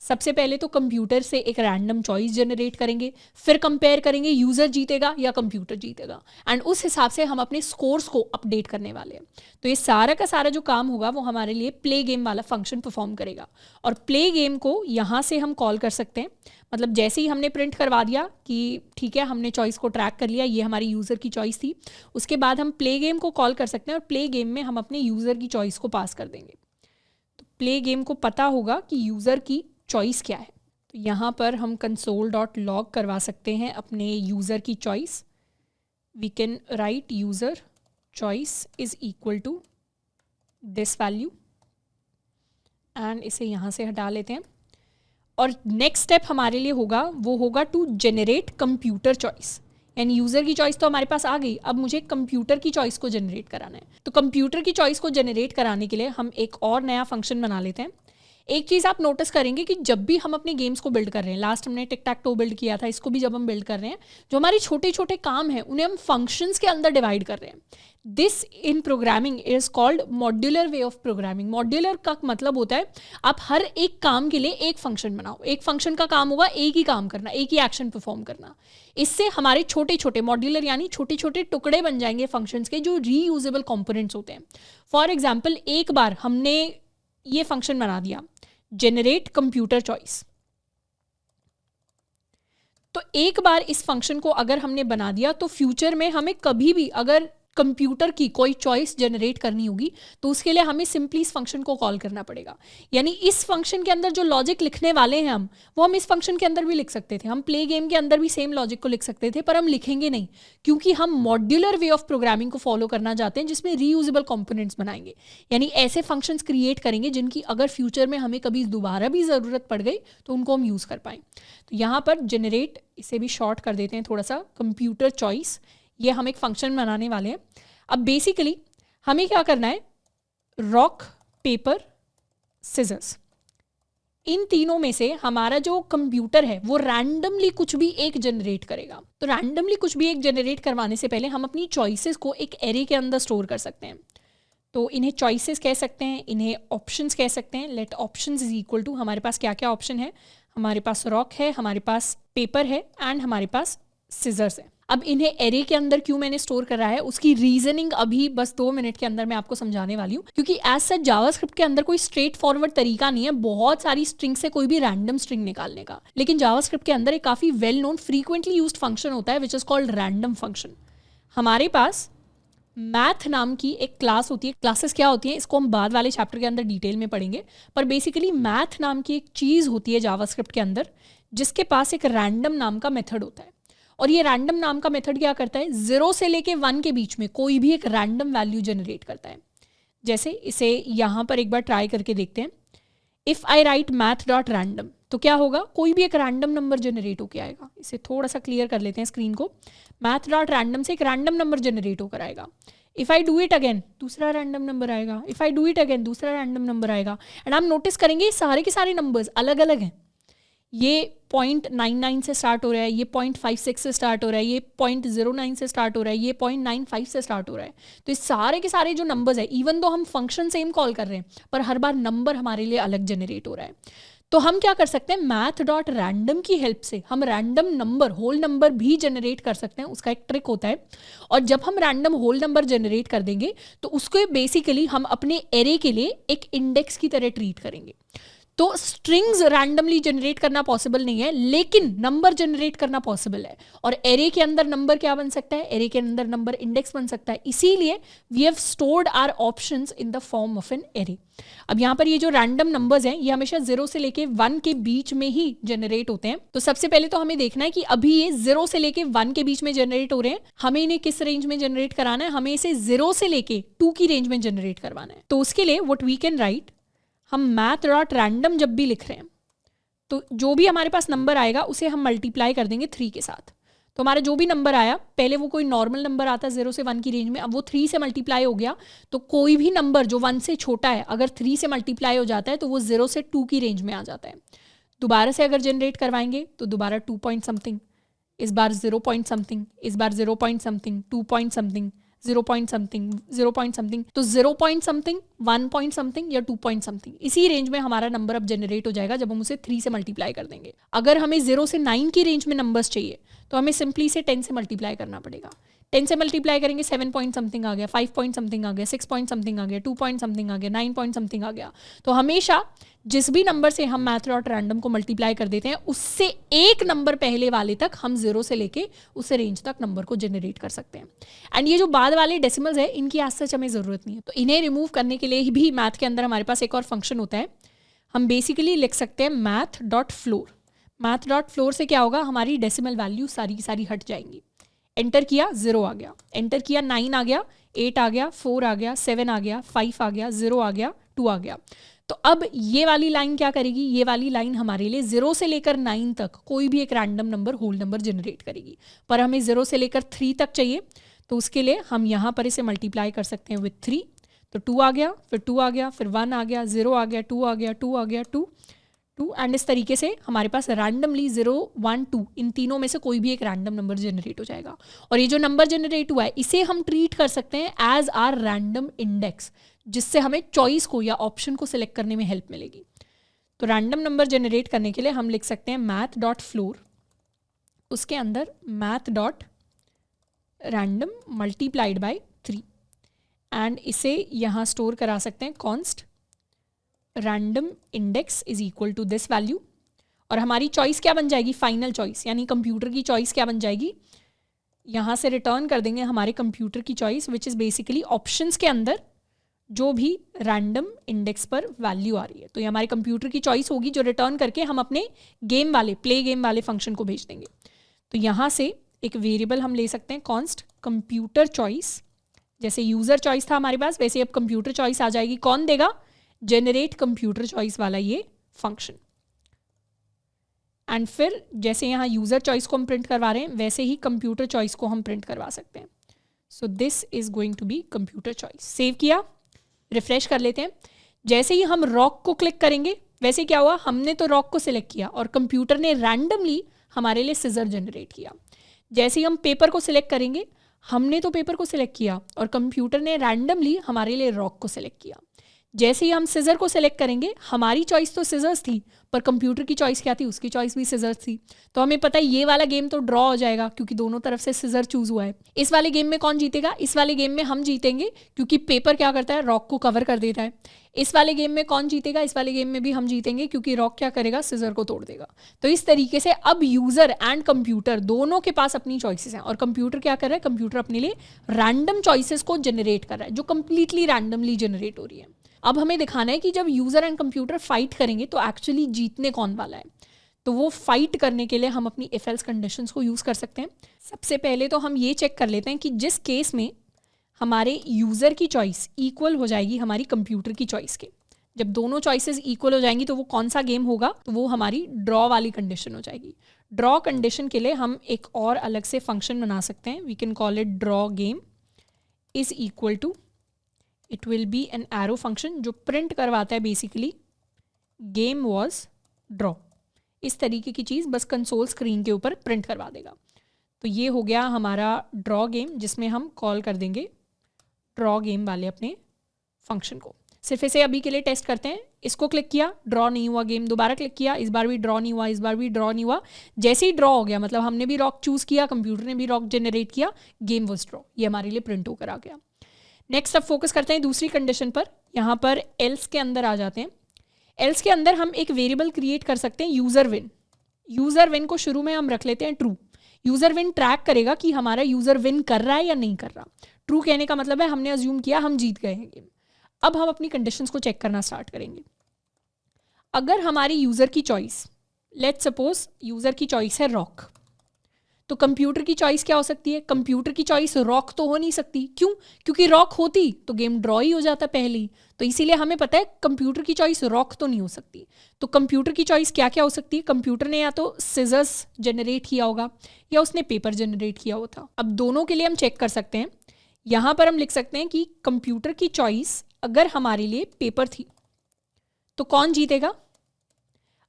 सबसे पहले तो कंप्यूटर से एक रैंडम चॉइस जनरेट करेंगे, फिर कंपेयर करेंगे यूज़र जीतेगा या कंप्यूटर जीतेगा, एंड उस हिसाब से हम अपने स्कोर्स को अपडेट करने वाले हैं। तो ये सारा का सारा जो काम होगा वो हमारे लिए प्ले गेम वाला फंक्शन परफॉर्म करेगा। और प्ले गेम को यहाँ से हम कॉल कर सकते हैं, मतलब जैसे ही हमने प्रिंट करवा दिया कि ठीक है हमने चॉइस को ट्रैक कर लिया, ये हमारी यूज़र की चॉइस थी, उसके बाद हम प्ले गेम को कॉल कर सकते हैं और प्ले गेम में हम अपने यूज़र की चॉइस को पास कर देंगे। तो प्ले गेम को पता होगा कि यूज़र की चॉइस क्या है। तो यहाँ पर हम कंसोल डॉट लॉग करवा सकते हैं अपने यूज़र की choice. We can write user choice is equal to this value, and इसे यहाँ से हटा लेते हैं। और नेक्स्ट स्टेप हमारे लिए होगा वो होगा टू जनरेट कंप्यूटर चॉइस, यानी यूज़र की चॉइस तो हमारे पास आ गई, अब मुझे कंप्यूटर की चॉइस को जनरेट कराना है। तो कंप्यूटर की चॉइस को जनरेट कराने के लिए हम एक और नया फंक्शन बना लेते हैं। एक चीज़ आप नोटिस करेंगे कि जब भी हम अपने गेम्स को बिल्ड कर रहे हैं, लास्ट हमने टिक टैक टो बिल्ड किया था, इसको भी जब हम बिल्ड कर रहे हैं, जो हमारे छोटे छोटे काम हैं उन्हें हम फंक्शंस के अंदर डिवाइड कर रहे हैं। This in programming is called modular way of programming. Modular का मतलब होता है आप हर एक काम के लिए एक फंक्शन बनाओ, एक फंक्शन का काम होगा एक ही काम करना, एक ही एक्शन परफॉर्म करना। इससे हमारे छोटे छोटे मॉड्यूलर यानी छोटे छोटे टुकड़े बन जाएंगे फंक्शंस के, जो रीयूजेबल कंपोनेंट्स होते हैं। फॉर एग्जाम्पल, एक बार हमने ये फंक्शन बना दिया, जनरेट कंप्यूटर चॉइस। तो एक बार इस फंक्शन को अगर हमने बना दिया तो फ्यूचर में हमें कभी भी अगर कंप्यूटर की कोई चॉइस जनरेट करनी होगी तो उसके लिए हमें सिंपली इस फंक्शन को कॉल करना पड़ेगा। यानी इस फंक्शन के अंदर जो लॉजिक लिखने वाले हैं वो हम इस फंक्शन के अंदर भी लिख सकते थे, हम प्ले गेम के अंदर भी सेम लॉजिक को लिख सकते थे, पर हम लिखेंगे नहीं, क्योंकि हम मॉड्यूलर वे ऑफ प्रोग्रामिंग को फॉलो करना चाहते हैं जिसमें रीयूजेबल कंपोनेंट्स बनाएंगे। यानी ऐसे फंक्शंस क्रिएट करेंगे जिनकी अगर फ्यूचर में हमें कभी दोबारा भी ज़रूरत पड़ गई तो उनको हम यूज़ कर पाएँ। तो यहाँ पर जनरेट, इसे भी शॉर्ट कर देते हैं थोड़ा सा, कंप्यूटर चॉइस, ये हम एक फंक्शन बनाने वाले हैं। अब बेसिकली हमें क्या करना है, रॉक पेपर सिजर्स, इन तीनों में से हमारा जो कंप्यूटर है वो रैंडमली कुछ भी एक जनरेट करेगा। तो रैंडमली कुछ भी एक जनरेट करवाने से पहले हम अपनी चॉइसेस को एक एरे के अंदर स्टोर कर सकते हैं। तो इन्हें चॉइसेस कह सकते हैं, इन्हें ऑप्शंस कह सकते हैं। Let options is equal to, हमारे पास क्या क्या ऑप्शन है, हमारे पास रॉक है, हमारे पास पेपर है एंड हमारे पास सिजर्स है। अब इन्हें एरे के अंदर क्यों मैंने स्टोर करा है उसकी रीजनिंग अभी बस 2 मिनट के अंदर मैं आपको समझाने वाली हूँ, क्योंकि एज सच जावास्क्रिप्ट के अंदर कोई स्ट्रेट फॉरवर्ड तरीका नहीं है बहुत सारी स्ट्रिंग से कोई भी रैंडम स्ट्रिंग निकालने का। लेकिन जावास्क्रिप्ट के अंदर एक काफ़ी well known frequently used function होता है which is called random function. हमारे पास मैथ नाम की एक क्लास होती है, क्लासेस क्या होती हैं इसको हम बाद वाले चैप्टर के अंदर डिटेल में पढ़ेंगे, पर बेसिकली मैथ नाम की एक चीज़ होती है जावास्क्रिप्ट के अंदर जिसके पास एक रैंडम नाम का मेथड होता है। और ये रैंडम नाम का मेथड क्या करता है, 0 से लेके 1 के बीच में कोई भी एक रैंडम वैल्यू जनरेट करता है। जैसे इसे यहाँ पर एक बार ट्राई करके देखते हैं। If I right math dot random तो क्या होगा, कोई भी एक रैंडम नंबर जनरेट होकर आएगा। इसे थोड़ा सा क्लियर कर लेते हैं स्क्रीन को। मैथ डॉट रैंडम से एक रैंडम नंबर जनरेट होकर आएगा। If I do it again दूसरा रैंडम नंबर आएगा, if I do it again दूसरा रैंडम नंबर आएगा। एंड आप नोटिस करेंगे सारे के सारे नंबर्स अलग अलग हैं। ये 0.99 से स्टार्ट हो रहा है, ये 0.56 से स्टार्ट हो रहा है, ये 0.09 से स्टार्ट हो रहा है, ये 0.95 से स्टार्ट हो रहा है। तो ये सारे के सारे जो नंबर्स है, इवन दो हम फंक्शन सेम कॉल कर रहे हैं पर हर बार नंबर हमारे लिए अलग जनरेट हो रहा है। तो हम क्या कर सकते हैं, मैथ डॉट रैंडम की हेल्प से हम रैंडम नंबर होल नंबर भी जनरेट कर सकते हैं। उसका एक ट्रिक होता है, और जब हम रैंडम होल नंबर जनरेट कर देंगे तो उसको बेसिकली हम अपने एरे के लिए एक इंडेक्स की तरह ट्रीट करेंगे। तो स्ट्रिंग्स रैंडमली जनरेट करना पॉसिबल नहीं है, लेकिन नंबर जनरेट करना पॉसिबल है। और एरे के अंदर नंबर क्या बन सकता है, एरे के अंदर नंबर इंडेक्स बन सकता है। इसीलिए we have stored our options in the form of an array. अब यहाँ पर ये जो रैंडम नंबर्स हैं ये हमेशा 0 से लेके 1 के बीच में ही जनरेट होते हैं। तो सबसे पहले तो हमें देखना है कि अभी ये 0 से लेके 1 के बीच में जनरेट हो रहे हैं, हमें इन्हें किस रेंज में जनरेट कराना है, हमें इसे 0 से लेके 2 की रेंज में जनरेट करवाना है। तो उसके लिए व्हाट वी कैन राइट, हम मैथ डॉट रैंडम जब भी लिख रहे हैं तो जो भी हमारे पास नंबर आएगा उसे हम मल्टीप्लाई कर देंगे 3 के साथ। तो हमारा जो भी नंबर आया, पहले वो कोई नॉर्मल नंबर आता है 0 से 1 की रेंज में, अब वो 3 से मल्टीप्लाई हो गया। तो कोई भी नंबर जो 1 से छोटा है अगर 3 से मल्टीप्लाई हो जाता है तो वो 0 से 2 की रेंज में आ जाता है। दोबारा से अगर जनरेट करवाएंगे तो दोबारा 2 पॉइंट समथिंग, इस बार 0 पॉइंट समथिंग, इस बार 0 point something, 2 point something, 0 point something, 0 point something. तो 0 पॉइंट समथिंग, 1 पॉइंट समथिंग या 2 पॉइंट समथिंग, इसी रेंज में हमारा नंबर अब जनरेट हो जाएगा जब हम उसे 3 से मल्टीप्लाई कर देंगे। अगर हमें 0 से 9 की रेंज में नंबर्स चाहिए तो हमें सिंपली इसे 10 से मल्टीप्लाई करना पड़ेगा। 10 से मल्टीप्लाई करेंगे 7 पॉइंट समथिंग आ गया, 5 पॉइंट समथिंग आ गया, 6 पॉइंट समथिंग आ गया, 2 पॉइंट समथिंग आ गया, 9 पॉइंट समथिंग आ गया। तो हमेशा जिस भी नंबर से हम मैथ डॉट रैंडम को मल्टीप्लाई कर देते हैं उससे एक नंबर पहले वाले तक हम 0 से लेके उस रेंज तक नंबर को जनरेट कर सकते हैं। एंड ये जो बाद वाले डेसिमल्स है इनकी आज सच हमें ज़रूरत नहीं है, तो इन्हें रिमूव करने के लिए भी मैथ के अंदर हमारे पास एक और फंक्शन होता है। हम बेसिकली लिख सकते हैं math dot floor. Math dot floor से क्या होगा, हमारी डेसिमल वैल्यू सारी की सारी हट जाएंगी। एंटर किया 0 आ गया, एंटर किया 9 आ गया, 8 आ गया, 4 आ गया, 7 आ गया, 5 आ गया, 0 आ गया, 2 आ गया। तो अब ये वाली लाइन क्या करेगी, ये वाली लाइन हमारे लिए 0 से लेकर 9 तक कोई भी एक random number whole number generate करेगी, पर हमें 0 से लेकर 3 तक चाहिए, तो उसके लिए हम यहाँ पर इसे मल्टीप्लाई कर सकते हैं विथ 3, तो 2 आ गया, फिर 2 आ गया, फिर 1 आ गया, 0 आ गया, 2 आ गया, 2 आ गया, 2 एंड इस तरीके से हमारे पास रैंडमली 0 1 2 इन तीनों में से कोई भी एक रैंडम नंबर जनरेट हो जाएगा। और ये जो नंबर जनरेट हुआ है इसे हम ट्रीट कर सकते हैं एज आर रैंडम इंडेक्स, जिससे हमें चॉइस को या ऑप्शन को सिलेक्ट करने में हेल्प मिलेगी। तो रैंडम नंबर जनरेट करने के लिए हम लिख सकते हैं मैथ डॉट फ्लोर, उसके अंदर math dot random multiplied by 3 and इसे यहाँ स्टोर करा सकते हैं const random index is equal to this value. और हमारी चॉइस क्या बन जाएगी, फाइनल चॉइस, यानी कंप्यूटर की चॉइस क्या बन जाएगी, यहाँ से रिटर्न कर देंगे हमारे कंप्यूटर की choice which is basically options के अंदर जो भी रैंडम इंडेक्स पर वैल्यू आ रही है। तो ये हमारे कंप्यूटर की चॉइस होगी जो रिटर्न करके हम अपने गेम वाले प्ले गेम वाले फंक्शन को भेज देंगे। तो यहाँ से एक वेरिएबल हम ले सकते हैं कॉन्स्ट कंप्यूटर चॉइस, जैसे यूज़र चॉइस था हमारे पास वैसे अब कंप्यूटर चॉइस आ जाएगी। कौन देगा, जनरेट कंप्यूटर चॉइस वाला ये फंक्शन। एंड फिर जैसे यहाँ यूज़र चॉइस को हम प्रिंट करवा रहे हैं वैसे ही कंप्यूटर चॉइस को हम प्रिंट करवा सकते हैं। So this is going to be computer choice. Save किया, रिफ्रेश कर लेते हैं। जैसे ही हम रॉक को क्लिक करेंगे वैसे क्या हुआ, हमने तो रॉक को सिलेक्ट किया और कंप्यूटर ने रैंडमली हमारे लिए सिजर जनरेट किया। जैसे ही हम पेपर को सिलेक्ट करेंगे, हमने तो पेपर को सिलेक्ट किया और कंप्यूटर ने रैंडमली हमारे लिए रॉक को सिलेक्ट किया। जैसे ही हम सिजर को सिलेक्ट करेंगे, हमारी चॉइस तो सिजर्स थी पर कंप्यूटर की चॉइस क्या थी, उसकी चॉइस भी सिजर्स थी। तो हमें पता है ये वाला गेम तो ड्रॉ हो जाएगा क्योंकि दोनों तरफ से सिजर चूज हुआ है। इस वाले गेम में कौन जीतेगा, इस वाले गेम में हम जीतेंगे क्योंकि पेपर क्या करता है, रॉक को कवर कर देता है। इस वाले गेम में कौन जीतेगा, इस वाले गेम में भी हम जीतेंगे क्योंकि रॉक क्या करेगा, सिजर को तोड़ देगा। तो इस तरीके से अब यूजर एंड कंप्यूटर दोनों के पास अपनी चॉइसेस हैं और कंप्यूटर क्या कर रहा है, कंप्यूटर अपने लिए रैंडम चॉइसेस को जनरेट कर रहा है जो कंप्लीटली रैंडमली जनरेट हो रही है। अब हमें दिखाना है कि जब यूज़र एंड कंप्यूटर फाइट करेंगे तो एक्चुअली जीतने कौन वाला है। तो वो फाइट करने के लिए हम अपनी इफ एल्स कंडीशंस को यूज़ कर सकते हैं। सबसे पहले तो हम ये चेक कर लेते हैं कि जिस केस में हमारे यूज़र की चॉइस इक्वल हो जाएगी हमारी कंप्यूटर की चॉइस के, जब दोनों चॉइसेस इक्वल हो जाएंगी तो वो कौन सा गेम होगा, तो वो हमारी ड्रॉ वाली कंडीशन हो जाएगी। ड्रॉ कंडीशन के लिए हम एक और अलग से फंक्शन बना सकते हैं। We can call it draw game is equal to, it will be an arrow function जो प्रिंट करवाता है बेसिकली गेम वॉज ड्रॉ। इस तरीके की चीज़ बस कंसोल स्क्रीन के ऊपर प्रिंट करवा देगा। तो ये हो गया हमारा ड्रॉ गेम, जिसमें हम कॉल कर देंगे ड्रॉ गेम वाले अपने फंक्शन को। सिर्फ इसे अभी के लिए टेस्ट करते हैं। इसको क्लिक किया, ड्रॉ नहीं हुआ गेम, दोबारा क्लिक किया, इस बार भी ड्रॉ नहीं हुआ, इस बार भी ड्रॉ नहीं हुआ। जैसे ही ड्रॉ हो गया, मतलब हमने भी रॉक चूज़ किया, कंप्यूटर ने भी रॉक जनरेट किया, गेम वॉज ड्रॉ, ये हमारे लिए प्रिंट होकर आ गया। नेक्स्ट अब फोकस करते हैं दूसरी कंडीशन पर। यहाँ पर एल्स के अंदर आ जाते हैं। एल्स के अंदर हम एक वेरिएबल क्रिएट कर सकते हैं यूज़र विन। यूज़र विन को शुरू में हम रख लेते हैं ट्रू। यूज़र विन ट्रैक करेगा कि हमारा यूज़र विन कर रहा है या नहीं कर रहा। ट्रू कहने का मतलब है हमने अज्यूम किया हम जीत गए हैं गेम। अब हम अपनी कंडीशंस को चेक करना स्टार्ट करेंगे। अगर हमारी यूज़र की चॉइस, लेट्स सपोज यूज़र की चॉइस है रॉक, तो कंप्यूटर की चॉइस क्या हो सकती है, कंप्यूटर की चॉइस रॉक तो हो नहीं सकती। क्यों, क्योंकि रॉक होती तो गेम ड्रॉ ही हो जाता पहले ही। तो इसीलिए हमें पता है कंप्यूटर की चॉइस रॉक तो नहीं हो सकती। तो कंप्यूटर की चॉइस क्या क्या हो सकती है, कंप्यूटर ने या तो सिजर्स जनरेट किया होगा या उसने पेपर जनरेट किया होता। अब दोनों के लिए हम चेक कर सकते हैं। यहाँ पर हम लिख सकते हैं कि कंप्यूटर की चॉइस अगर हमारे लिए पेपर थी तो कौन जीतेगा।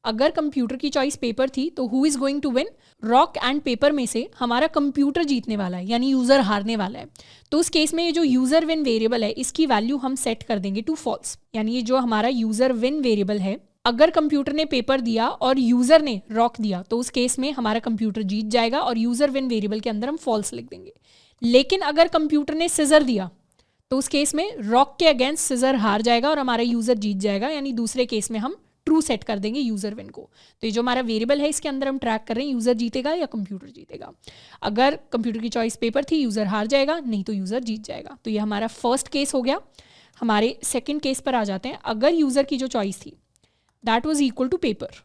अगर कंप्यूटर की चॉइस पेपर थी तो who is going to win, rock and paper में से हमारा कंप्यूटर जीतने वाला है, यानी यूजर हारने वाला है। तो उस केस में ये जो यूजर विन वेरिएबल है इसकी वैल्यू हम सेट कर देंगे टू फॉल्स। यानी ये जो हमारा यूजर विन वेरिएबल है, अगर कंप्यूटर ने पेपर दिया और यूजर ने रॉक दिया तो उस केस में हमारा कंप्यूटर जीत जाएगा और यूजर विन वेरिएबल के अंदर हम फॉल्स लिख देंगे। लेकिन अगर कंप्यूटर ने सिजर दिया तो उस केस में रॉक के अगेंस्ट सिजर हार जाएगा और हमारा यूजर जीत जाएगा। यानी दूसरे केस में हम ट्रू सेट कर देंगे यूजर विन को। तो ये जो हमारा वेरिएबल है इसके अंदर हम ट्रैक कर रहे हैं यूजर जीतेगा या कंप्यूटर जीतेगा। अगर कंप्यूटर की चॉइस पेपर थी, यूजर हार जाएगा, नहीं तो यूजर जीत जाएगा। तो ये हमारा फर्स्ट केस हो गया। हमारे सेकंड केस पर आ जाते हैं। अगर यूजर की जो चॉइस थी that was equal to paper,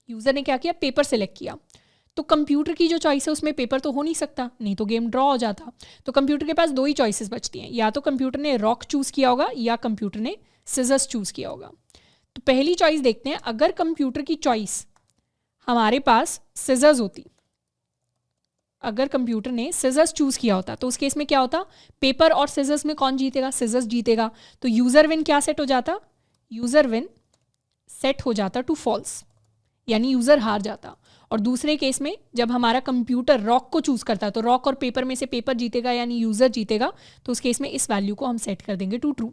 user ने क्या किया, पेपर सेलेक्ट किया, तो कंप्यूटर की जो चॉइस है उसमें पेपर तो हो नहीं सकता, नहीं तो गेम ड्रॉ हो जाता। तो कंप्यूटर के पास दो ही चॉइसेस बचती हैं, या तो कंप्यूटर ने रॉक चूज किया होगा या कंप्यूटर ने सिजर्स चूज़ किया होगा। तो पहली चॉइस देखते हैं, अगर कंप्यूटर की चॉइस हमारे पास सिजर्स होती, अगर कंप्यूटर ने सिजर्स चूज़ किया होता तो उस केस में क्या होता, पेपर और सिजर्स में कौन जीतेगा, सिजर्स जीतेगा। तो यूज़र विन क्या सेट हो जाता, यूज़र विन सेट हो जाता टू फॉल्स, यानी यूज़र हार जाता। और दूसरे केस में जब हमारा कंप्यूटर रॉक को चूज़ करता है तो रॉक और पेपर में से पेपर जीतेगा यानी यूज़र जीतेगा। तो उस केस में इस वैल्यू को हम सेट कर देंगे टू ट्रू।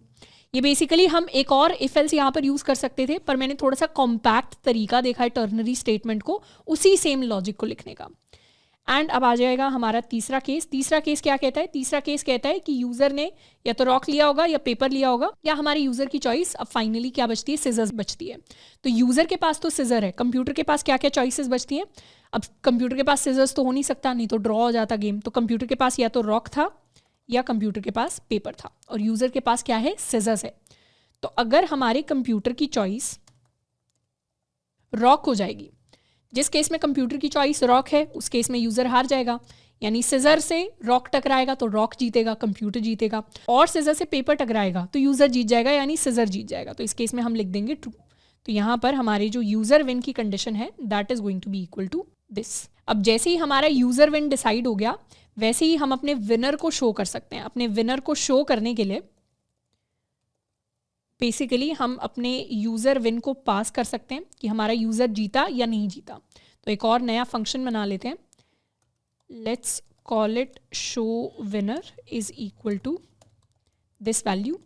ये बेसिकली हम एक और इफ एल्स यहाँ पर यूज़ कर सकते थे, पर मैंने थोड़ा सा कॉम्पैक्ट तरीका देखा है टर्नरी स्टेटमेंट को उसी सेम लॉजिक को लिखने का। एंड अब आ जाएगा हमारा तीसरा केस। तीसरा केस क्या कहता है, तीसरा केस कहता है कि यूज़र ने या तो रॉक लिया होगा या पेपर लिया होगा, या हमारे यूज़र की चॉइस अब फाइनली क्या बचती है, सिजर्स बचती है। तो यूज़र के पास तो सिजर है, कंप्यूटर के पास क्या क्या चॉइसेस बचती हैं। अब कंप्यूटर के पास सिजर्स तो हो नहीं सकता, नहीं तो ड्रॉ हो जाता गेम। तो कंप्यूटर के पास या तो रॉक था या कंप्यूटर के पास पेपर था, और यूज़र के पास क्या है, सिजर्स है। तो अगर हमारे कंप्यूटर की चॉइस रॉक हो जाएगी, जिस केस में कंप्यूटर की चॉइस रॉक है उस केस में यूज़र हार जाएगा, यानी सिजर से रॉक टकराएगा तो रॉक जीतेगा, कंप्यूटर जीतेगा। और सिजर से पेपर टकराएगा तो यूज़र जीत जाएगा, यानी सिजर जीत जाएगा। तो इस केस में हम लिख देंगे ट्रू। तो यहाँ पर हमारे जो यूज़र विन की कंडीशन है that is going to be equal to this. अब जैसे ही हमारा यूज़र विन डिसाइड हो गया, वैसे ही हम अपने विनर को शो कर सकते हैं। अपने विनर को शो करने के लिए बेसिकली हम अपने यूज़र विन को पास कर सकते हैं कि हमारा यूज़र जीता या नहीं जीता। तो एक और नया फंक्शन बना लेते हैं, let's call it show winner is equal to this value.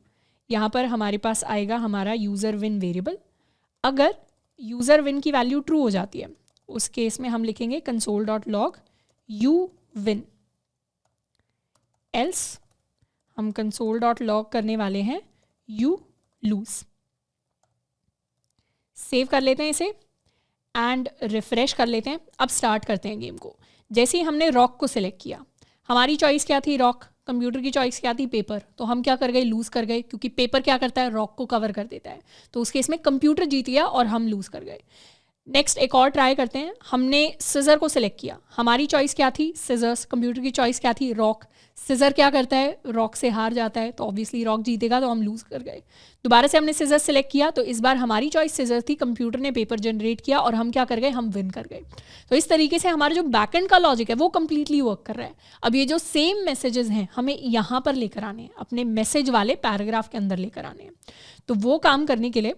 यहाँ पर हमारे पास आएगा हमारा यूज़र विन वेरिएबल। अगर यूज़र विन की वैल्यू ट्रू हो जाती है उस केस में हम लिखेंगे console.log यू विन, एल्स हम console.log करने वाले हैं यू लूज। सेव कर लेते हैं इसे एंड रिफ्रेश कर लेते हैं। अब स्टार्ट करते हैं गेम को। जैसे ही हमने रॉक को सिलेक्ट किया, हमारी चॉइस क्या थी, रॉक। कंप्यूटर की चॉइस क्या थी, पेपर। तो हम क्या कर गए, लूज़ कर गए, क्योंकि पेपर क्या करता है, रॉक को कवर कर देता है। तो उस केस में कंप्यूटर जीत गया और हम लूज़ कर गए। नेक्स्ट एक और ट्राई करते हैं। हमने सिजर को सिलेक्ट किया, हमारी चॉइस क्या थी, सिजर्स। कंप्यूटर की चॉइस क्या थी, रॉक। सिजर क्या करता है, रॉक से हार जाता है, तो ऑब्वियसली रॉक जीतेगा, तो हम लूज़ कर गए। दोबारा से हमने सिजर सिलेक्ट किया, तो इस बार हमारी चॉइस सिजर थी, कंप्यूटर ने पेपर जनरेट किया और हम क्या कर गए, हम विन कर गए। तो इस तरीके से हमारा जो बैकएंड का लॉजिक है वो कंप्लीटली वर्क कर रहा है। अब ये जो सेम मैसेजेस हैं हमें यहाँ पर लेकर आने हैं, अपने मैसेज वाले पैराग्राफ के अंदर लेकर आने हैं। तो वो काम करने के लिए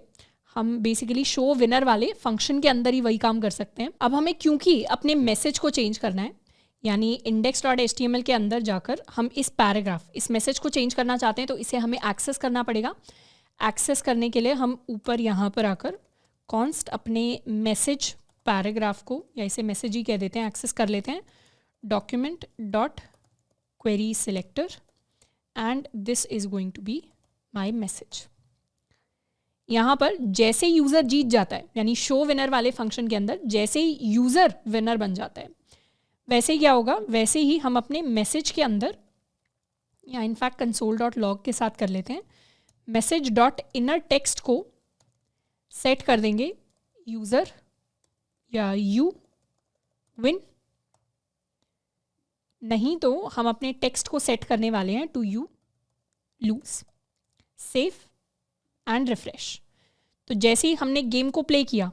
हम बेसिकली शो विनर वाले फंक्शन के अंदर ही वही काम कर सकते हैं। अब हमें क्योंकि अपने मैसेज को चेंज करना है, यानी index.html के अंदर जाकर हम इस पैराग्राफ, इस मैसेज को चेंज करना चाहते हैं, तो इसे हमें एक्सेस करना पड़ेगा। एक्सेस करने के लिए हम ऊपर यहाँ पर आकर कॉन्स्ट अपने मैसेज पैराग्राफ को, या इसे मैसेज ही कह देते हैं, एक्सेस कर लेते हैं। Document dot query selector and this is going to be my message. यहाँ पर जैसे यूज़र जीत जाता है, यानी शो विनर वाले फंक्शन के अंदर जैसे ही यूज़र विनर बन जाता है, वैसे ही क्या होगा, वैसे ही हम अपने मैसेज के अंदर, या इनफैक्ट console.log के साथ कर लेते हैं, मैसेज डॉट इनर टेक्स्ट को सेट कर देंगे यूज़र या यू विन। नहीं तो हम अपने टेक्स्ट को सेट करने वाले हैं to you lose. Save and refresh. तो जैसे ही हमने गेम को प्ले किया,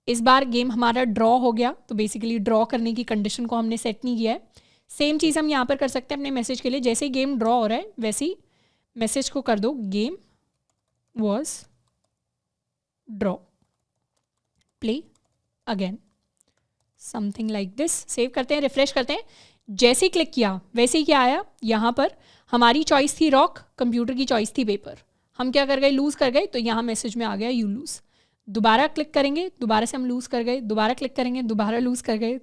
इस बार गेम हमारा ड्रॉ हो गया। तो बेसिकली ड्रॉ करने की कंडीशन को हमने सेट नहीं किया है। सेम चीज़ हम यहाँ पर कर सकते हैं अपने मैसेज के लिए। जैसे ही गेम ड्रॉ हो रहा है वैसे ही मैसेज को कर दो game was draw, play again, something like this. Save करते हैं, रिफ्रेश करते हैं। जैसे ही क्लिक किया वैसे ही क्या आया, यहाँ पर हमारी चॉइस थी रॉक, कंप्यूटर की चॉइस थी पेपर। हम क्या कर गए, लूज़ कर गए, तो यहाँ मैसेज में आ गया यू लूज़। दोबारा क्लिक करेंगे, दोबारा से हम लूज़ कर गए, दोबारा क्लिक करेंगे, दोबारा लूज़ कर गए,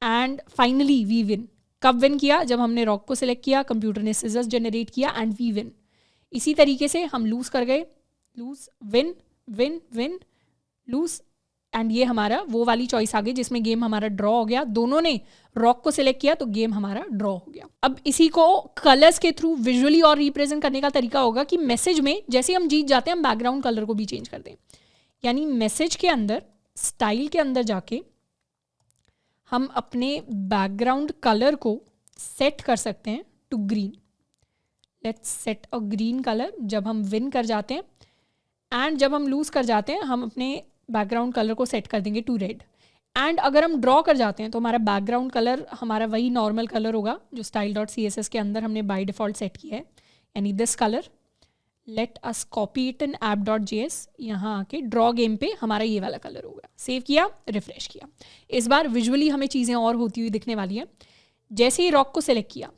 एंड फाइनली वी विन। कब विन किया, जब हमने रॉक को सिलेक्ट किया, कंप्यूटर ने सिजर्स जनरेट किया एंड वी विन। इसी तरीके से हम लूज़ कर गए, lose, win, win, win, lose, and ये हमारा वो वाली चॉइस आ गई जिसमें गेम हमारा ड्रॉ हो गया। दोनों ने रॉक को सिलेक्ट किया तो गेम हमारा ड्रॉ हो गया। अब इसी को कलर्स के थ्रू विजुअली और रिप्रेजेंट करने का तरीका होगा कि मैसेज में जैसे हम जीत जाते हैं हम बैकग्राउंड कलर को भी चेंज कर दें। यानी मैसेज के अंदर स्टाइल के अंदर जाके हम अपने बैकग्राउंड कलर को सेट कर सकते हैं to green. Let's set a green colour. जब हम विन कर जाते हैं एंड जब हम लूज़ कर जाते हैं हम अपने बैकग्राउंड कलर को सेट कर देंगे टू रेड। एंड अगर हम ड्रॉ कर जाते हैं तो हमारा बैकग्राउंड कलर हमारा वही नॉर्मल कलर होगा जो style.css के अंदर हमने बाय डिफ़ॉल्ट सेट किया है, यानी this colour. Let us copy it in app.js, यहाँ आके ड्रॉ गेम पे हमारा ये वाला कलर होगा। सेव किया, रिफ्रेश किया। इस बार विजुअली हमें चीज़ें और होती हुई दिखने वाली हैं। जैसे ही रॉक को सिलेक्ट किया,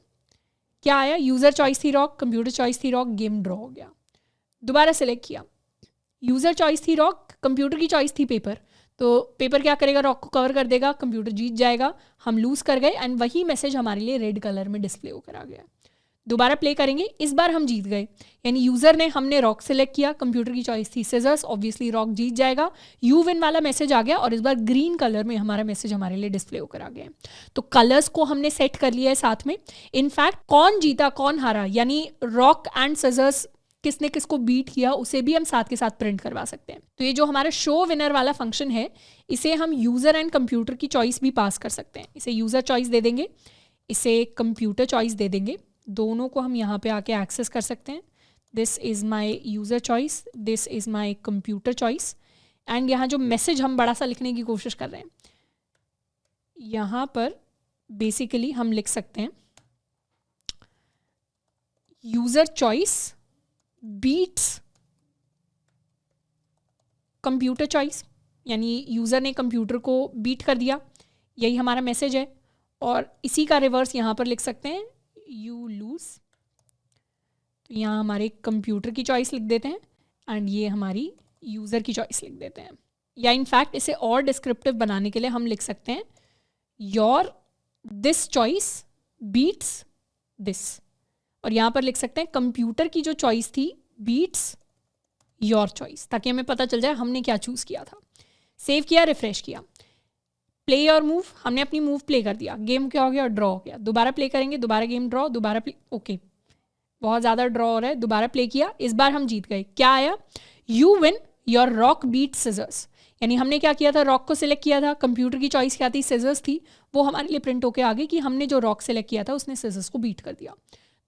क्या आया? यूज़र चॉइस थी रॉक, कंप्यूटर चॉइस थी रॉक, गेम ड्रॉ हो गया। दोबारा सिलेक्ट किया, यूज़र चॉइस थी रॉक, कंप्यूटर की चॉइस थी पेपर, तो पेपर क्या करेगा? रॉक को कवर कर देगा, कंप्यूटर जीत जाएगा, हम लूज़ कर गए एंड वही मैसेज हमारे लिए रेड कलर में डिस्प्ले होकर आ गया। दोबारा प्ले करेंगे, इस बार हम जीत गए, यानी यूज़र ने, हमने रॉक सिलेक्ट किया, कंप्यूटर की चॉइस थी सिजर्स, ऑब्वियसली रॉक जीत जाएगा, यू विन वाला मैसेज आ गया और इस बार ग्रीन कलर में हमारा मैसेज हमारे लिए डिस्प्ले होकर आ गया। तो कलर्स को हमने सेट कर लिया है साथ में। इनफैक्ट कौन जीता कौन हारा, यानी रॉक एंड सिजर्स किसने किसको बीट किया, उसे भी हम साथ के साथ प्रिंट करवा सकते हैं। तो ये जो हमारा शो विनर वाला फंक्शन है, इसे हम यूज़र एंड कंप्यूटर की चॉइस भी पास कर सकते हैं। इसे यूज़र चॉइस दे देंगे, इसे कंप्यूटर चॉइस दे देंगे, दोनों को हम यहाँ पे आके एक्सेस कर सकते हैं। This is my user choice, this is my computer choice. And यहाँ जो मैसेज हम बड़ा सा लिखने की कोशिश कर रहे हैं, यहाँ पर बेसिकली हम लिख सकते हैं user choice beats computer choice, यानी यूज़र ने कंप्यूटर को बीट कर दिया, यही हमारा मैसेज है। और इसी का रिवर्स यहाँ पर लिख सकते हैं, यू लूज़। तो यहाँ हमारे कंप्यूटर की चॉइस लिख देते हैं एंड ये हमारी यूज़र की चॉइस लिख देते हैं। या इनफैक्ट इसे और डिस्क्रिप्टिव बनाने के लिए हम लिख सकते हैं your this choice beats this, और यहाँ पर लिख सकते हैं कंप्यूटर की जो चॉइस थी बीट्स योर चॉइस, ताकि हमें पता चल जाए हमने क्या चूज़ किया था। सेव किया, रिफ्रेश किया, प्ले योर मूव, हमने अपनी मूव प्ले कर दिया, गेम क्या हो गया? ड्रॉ हो गया। दोबारा प्ले करेंगे, दोबारा गेम ड्रॉ, दोबारा प्ले, ओके बहुत ज़्यादा ड्रॉ हो रहा है, दोबारा प्ले किया, इस बार हम जीत गए। क्या आया? You win, your rock beat scissors, यानी हमने क्या किया था? रॉक को सिलेक्ट किया था, कंप्यूटर की चॉइस क्या थी? सिजर्स थी, वो हमारे लिए प्रिंट होके आ गई कि हमने जो रॉक सिलेक्ट किया था उसने सिजर्स को बीट कर दिया।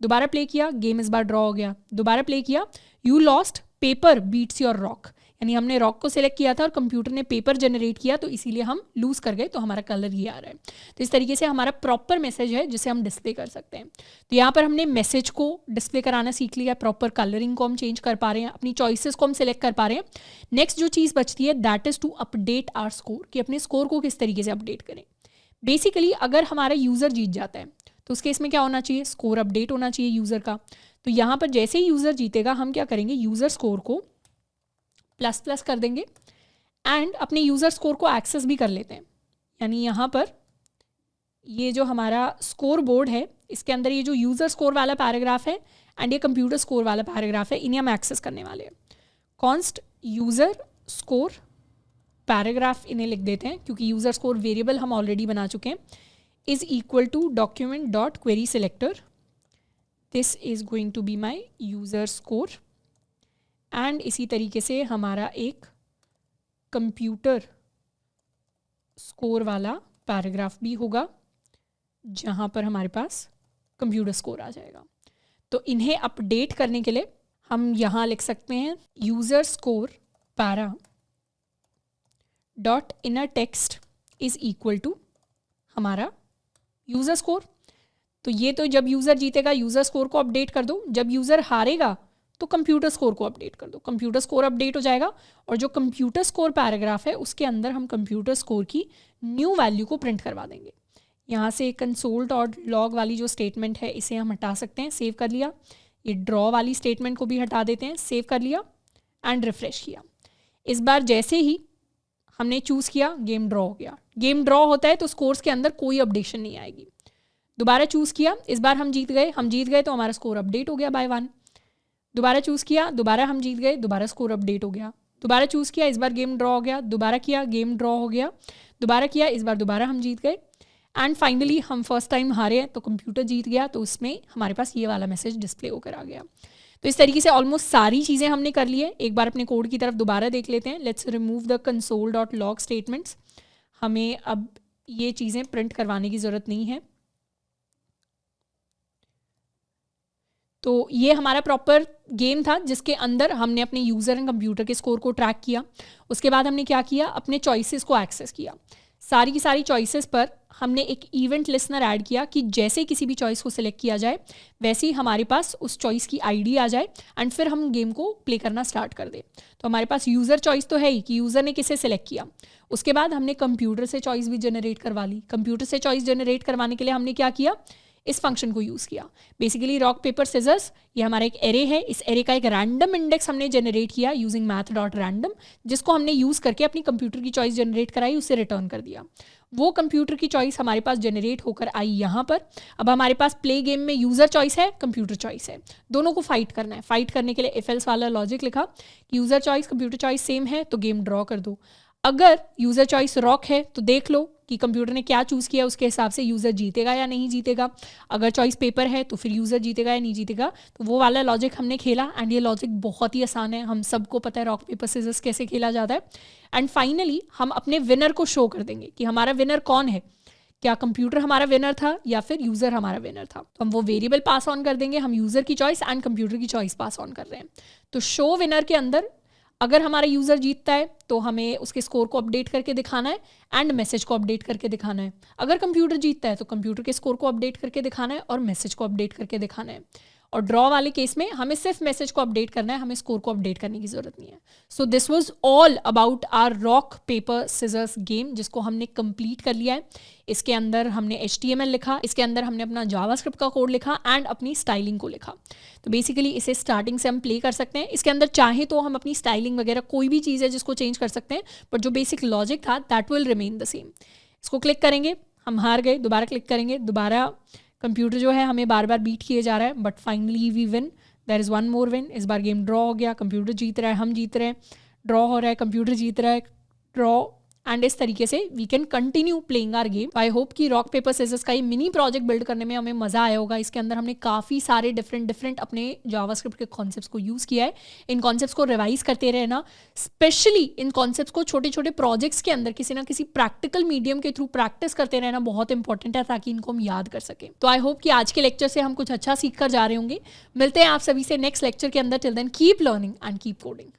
दोबारा प्ले किया, गेम इस बार ड्रॉ हो गया। दोबारा प्ले किया, you lost, paper beats your rock, यानी हमने रॉक को सिलेक्ट किया था और कंप्यूटर ने पेपर जनरेट किया, तो इसीलिए हम लूज़ कर गए, तो हमारा कलर ये आ रहा है। तो इस तरीके से हमारा प्रॉपर मैसेज है जिसे हम डिस्प्ले कर सकते हैं। तो यहाँ पर हमने मैसेज को डिस्प्ले कराना सीख लिया, प्रॉपर कलरिंग को हम चेंज कर पा रहे हैं, अपनी चॉइसेस को हम सिलेक्ट कर पा रहे हैं। नेक्स्ट जो चीज़ बचती है that is to update our score, कि अपने स्कोर को किस तरीके से अपडेट करें। बेसिकली अगर हमारा यूज़र जीत जाता है तो उस केस में क्या होना चाहिए? स्कोर अपडेट होना चाहिए यूज़र का। तो यहाँ पर जैसे ही यूज़र जीतेगा हम क्या करेंगे? यूज़र स्कोर को ++ कर देंगे एंड अपने यूज़र स्कोर को एक्सेस भी कर लेते हैं। यानी यहाँ पर ये जो हमारा स्कोर बोर्ड है, इसके अंदर ये जो यूज़र स्कोर वाला पैराग्राफ है एंड ये कंप्यूटर स्कोर वाला पैराग्राफ है, इन्हें हम एक्सेस करने वाले हैं। कॉन्स्ट यूज़र स्कोर पैराग्राफ इन्हें लिख देते हैं, क्योंकि यूज़र स्कोर वेरिएबल हम ऑलरेडी बना चुके हैं, is equal to document dot query selector, this is going to be my user score. And इसी तरीके से हमारा एक कंप्यूटर स्कोर वाला पैराग्राफ भी होगा, जहाँ पर हमारे पास कंप्यूटर स्कोर आ जाएगा। तो इन्हें अपडेट करने के लिए हम यहाँ लिख सकते हैं user score para dot inner text is equal to हमारा यूज़र स्कोर। तो ये तो जब यूज़र जीतेगा यूज़र स्कोर को अपडेट कर दो, जब यूज़र हारेगा तो कंप्यूटर स्कोर को अपडेट कर दो, कंप्यूटर स्कोर अपडेट हो जाएगा। और जो कंप्यूटर स्कोर पैराग्राफ है उसके अंदर हम कंप्यूटर स्कोर की न्यू वैल्यू को प्रिंट करवा देंगे। यहाँ से कंसोल डॉट लॉग वाली जो स्टेटमेंट है इसे हम हटा सकते हैं, सेव कर लिया। ये ड्रॉ वाली स्टेटमेंट को भी हटा देते हैं, सेव कर लिया एंड रिफ्रेश किया। इस बार जैसे ही हमने चूज़ किया गेम ड्रॉ हो गया। गेम ड्रॉ होता है तो स्कोर्स के अंदर कोई अपडेशन नहीं आएगी। दोबारा चूज़ किया, इस बार हम जीत गए तो हमारा स्कोर अपडेट हो गया बाय 1। दोबारा चूज़ किया, दोबारा हम जीत गए, दोबारा स्कोर अपडेट हो गया। दोबारा चूज़ किया, इस बार गेम ड्रॉ हो गया, दोबारा किया गेम ड्रॉ हो गया, दोबारा किया, इस बार दोबारा हम जीत गए एंड फाइनली हम फर्स्ट टाइम हारे हैं तो कंप्यूटर जीत गया, तो उसमें हमारे पास ये वाला मैसेज डिस्प्ले होकर आ गया। तो इस तरीके से ऑलमोस्ट सारी चीज़ें हमने कर ली है। एक बार अपने कोड की तरफ दोबारा देख लेते हैं। Let's remove the console dot log statements. हमें अब ये चीज़ें प्रिंट करवाने की ज़रूरत नहीं है। तो ये हमारा प्रॉपर गेम था जिसके अंदर हमने अपने यूज़र एंड कंप्यूटर के स्कोर को ट्रैक किया। उसके बाद हमने क्या किया, अपने चॉइसेस को एक्सेस किया। सारी की सारी चॉइसेस पर हमने एक इवेंट लिसनर ऐड किया कि जैसे किसी भी चॉइस को सिलेक्ट किया जाए वैसे ही हमारे पास उस चॉइस की आईडी आ जाए एंड फिर हम गेम को प्ले करना स्टार्ट कर दें। तो हमारे पास यूज़र चॉइस तो है ही कि यूज़र ने किसे सिलेक्ट किया। उसके बाद हमने कंप्यूटर से चॉइस भी जनरेट करवा ली। कंप्यूटर से चॉइस जनरेट करवाने के लिए हमने क्या किया, इस फंक्शन को यूज़ किया। बेसिकली रॉक पेपर सिजर्स ये हमारा एक एरे है, इस एरे का एक रैंडम इंडेक्स हमने जनरेट किया यूजिंग math.random, जिसको हमने यूज़ करके अपनी कंप्यूटर की चॉइस जनरेट कराई, उसे रिटर्न कर दिया। वो कंप्यूटर की चॉइस हमारे पास जनरेट होकर आई यहाँ पर। अब हमारे पास प्ले गेम में यूज़र चॉइस है, कंप्यूटर चॉइस है, दोनों को फाइट करना है। फाइट करने के लिए इफ एल्स वाला लॉजिक लिखा कि user choice computer choice same है तो गेम ड्रॉ कर दो। अगर यूज़र चॉइस रॉक है तो देख लो कि कंप्यूटर ने क्या चूज़ किया, उसके हिसाब से यूज़र जीतेगा या नहीं जीतेगा। अगर चॉइस पेपर है तो फिर यूज़र जीतेगा या नहीं जीतेगा। तो वो वाला लॉजिक हमने खेला एंड ये लॉजिक बहुत ही आसान है, हम सबको पता है रॉक पेपर सीजर्स कैसे खेला जाता है। एंड फाइनली हम अपने विनर को शो कर देंगे कि हमारा विनर कौन है, क्या कंप्यूटर हमारा विनर था या फिर यूज़र हमारा विनर था। तो हम वो वेरिएबल पास ऑन कर देंगे, हम यूज़र की चॉइस एंड कंप्यूटर की चॉइस पास ऑन कर रहे हैं। तो शो विनर के अंदर अगर हमारा यूज़र जीतता है तो हमें उसके स्कोर को अपडेट करके दिखाना है एंड मैसेज को अपडेट करके दिखाना है। अगर कंप्यूटर जीतता है तो कंप्यूटर के स्कोर को अपडेट करके दिखाना है और मैसेज को अपडेट करके दिखाना है। और ड्रॉ वाले केस में हमें सिर्फ मैसेज को अपडेट करना है, हमें स्कोर को अपडेट करने की ज़रूरत नहीं है। So this was all about our rock paper scissors game, जिसको हमने कंप्लीट कर लिया है। इसके अंदर हमने HTML लिखा, इसके अंदर हमने अपना जावास्क्रिप्ट का कोड लिखा एंड अपनी स्टाइलिंग को लिखा। तो बेसिकली इसे स्टार्टिंग से हम प्ले कर सकते हैं। इसके अंदर चाहे तो हम अपनी स्टाइलिंग वगैरह कोई भी चीज़ है जिसको चेंज कर सकते हैं, बट जो बेसिक लॉजिक था that will remain the same. इसको क्लिक करेंगे, हम हार गए, दोबारा क्लिक करेंगे, दोबारा कंप्यूटर जो है हमें बार बार बीट किए जा रहा है, but finally we win, there is one more win. इस बार गेम ड्रॉ हो गया, कंप्यूटर जीत रहा है, हम जीत रहे हैं, ड्रॉ हो रहा है, कंप्यूटर जीत रहा है, ड्रॉ। एंड इस तरीके से we can continue playing our game. I hope कि रॉक पेपर सीजर्स का ये मिनी प्रोजेक्ट बिल्ड करने में हमें मज़ा आया होगा। इसके अंदर हमने काफ़ी सारे डिफरेंट अपने जावास्क्रिप्ट के कॉन्सेप्ट्स को यूज़ किया है। इन कॉन्सेप्ट्स को रिवाइज करते रहना, स्पेशली इन कॉन्सेप्ट्स को छोटे छोटे प्रोजेक्ट्स के अंदर किसी ना किसी प्रैक्टिकल मीडियम के थ्रू प्रैक्टिस करते रहना बहुत इंपॉर्टेंट है, ताकि इनको हम याद कर सकें। तो आई होप कि आज के लेक्चर से हम कुछ अच्छा सीख कर जा रहे होंगे। मिलते हैं आप सभी से नेक्स्ट लेक्चर के अंदर। Till then keep learning and keep coding.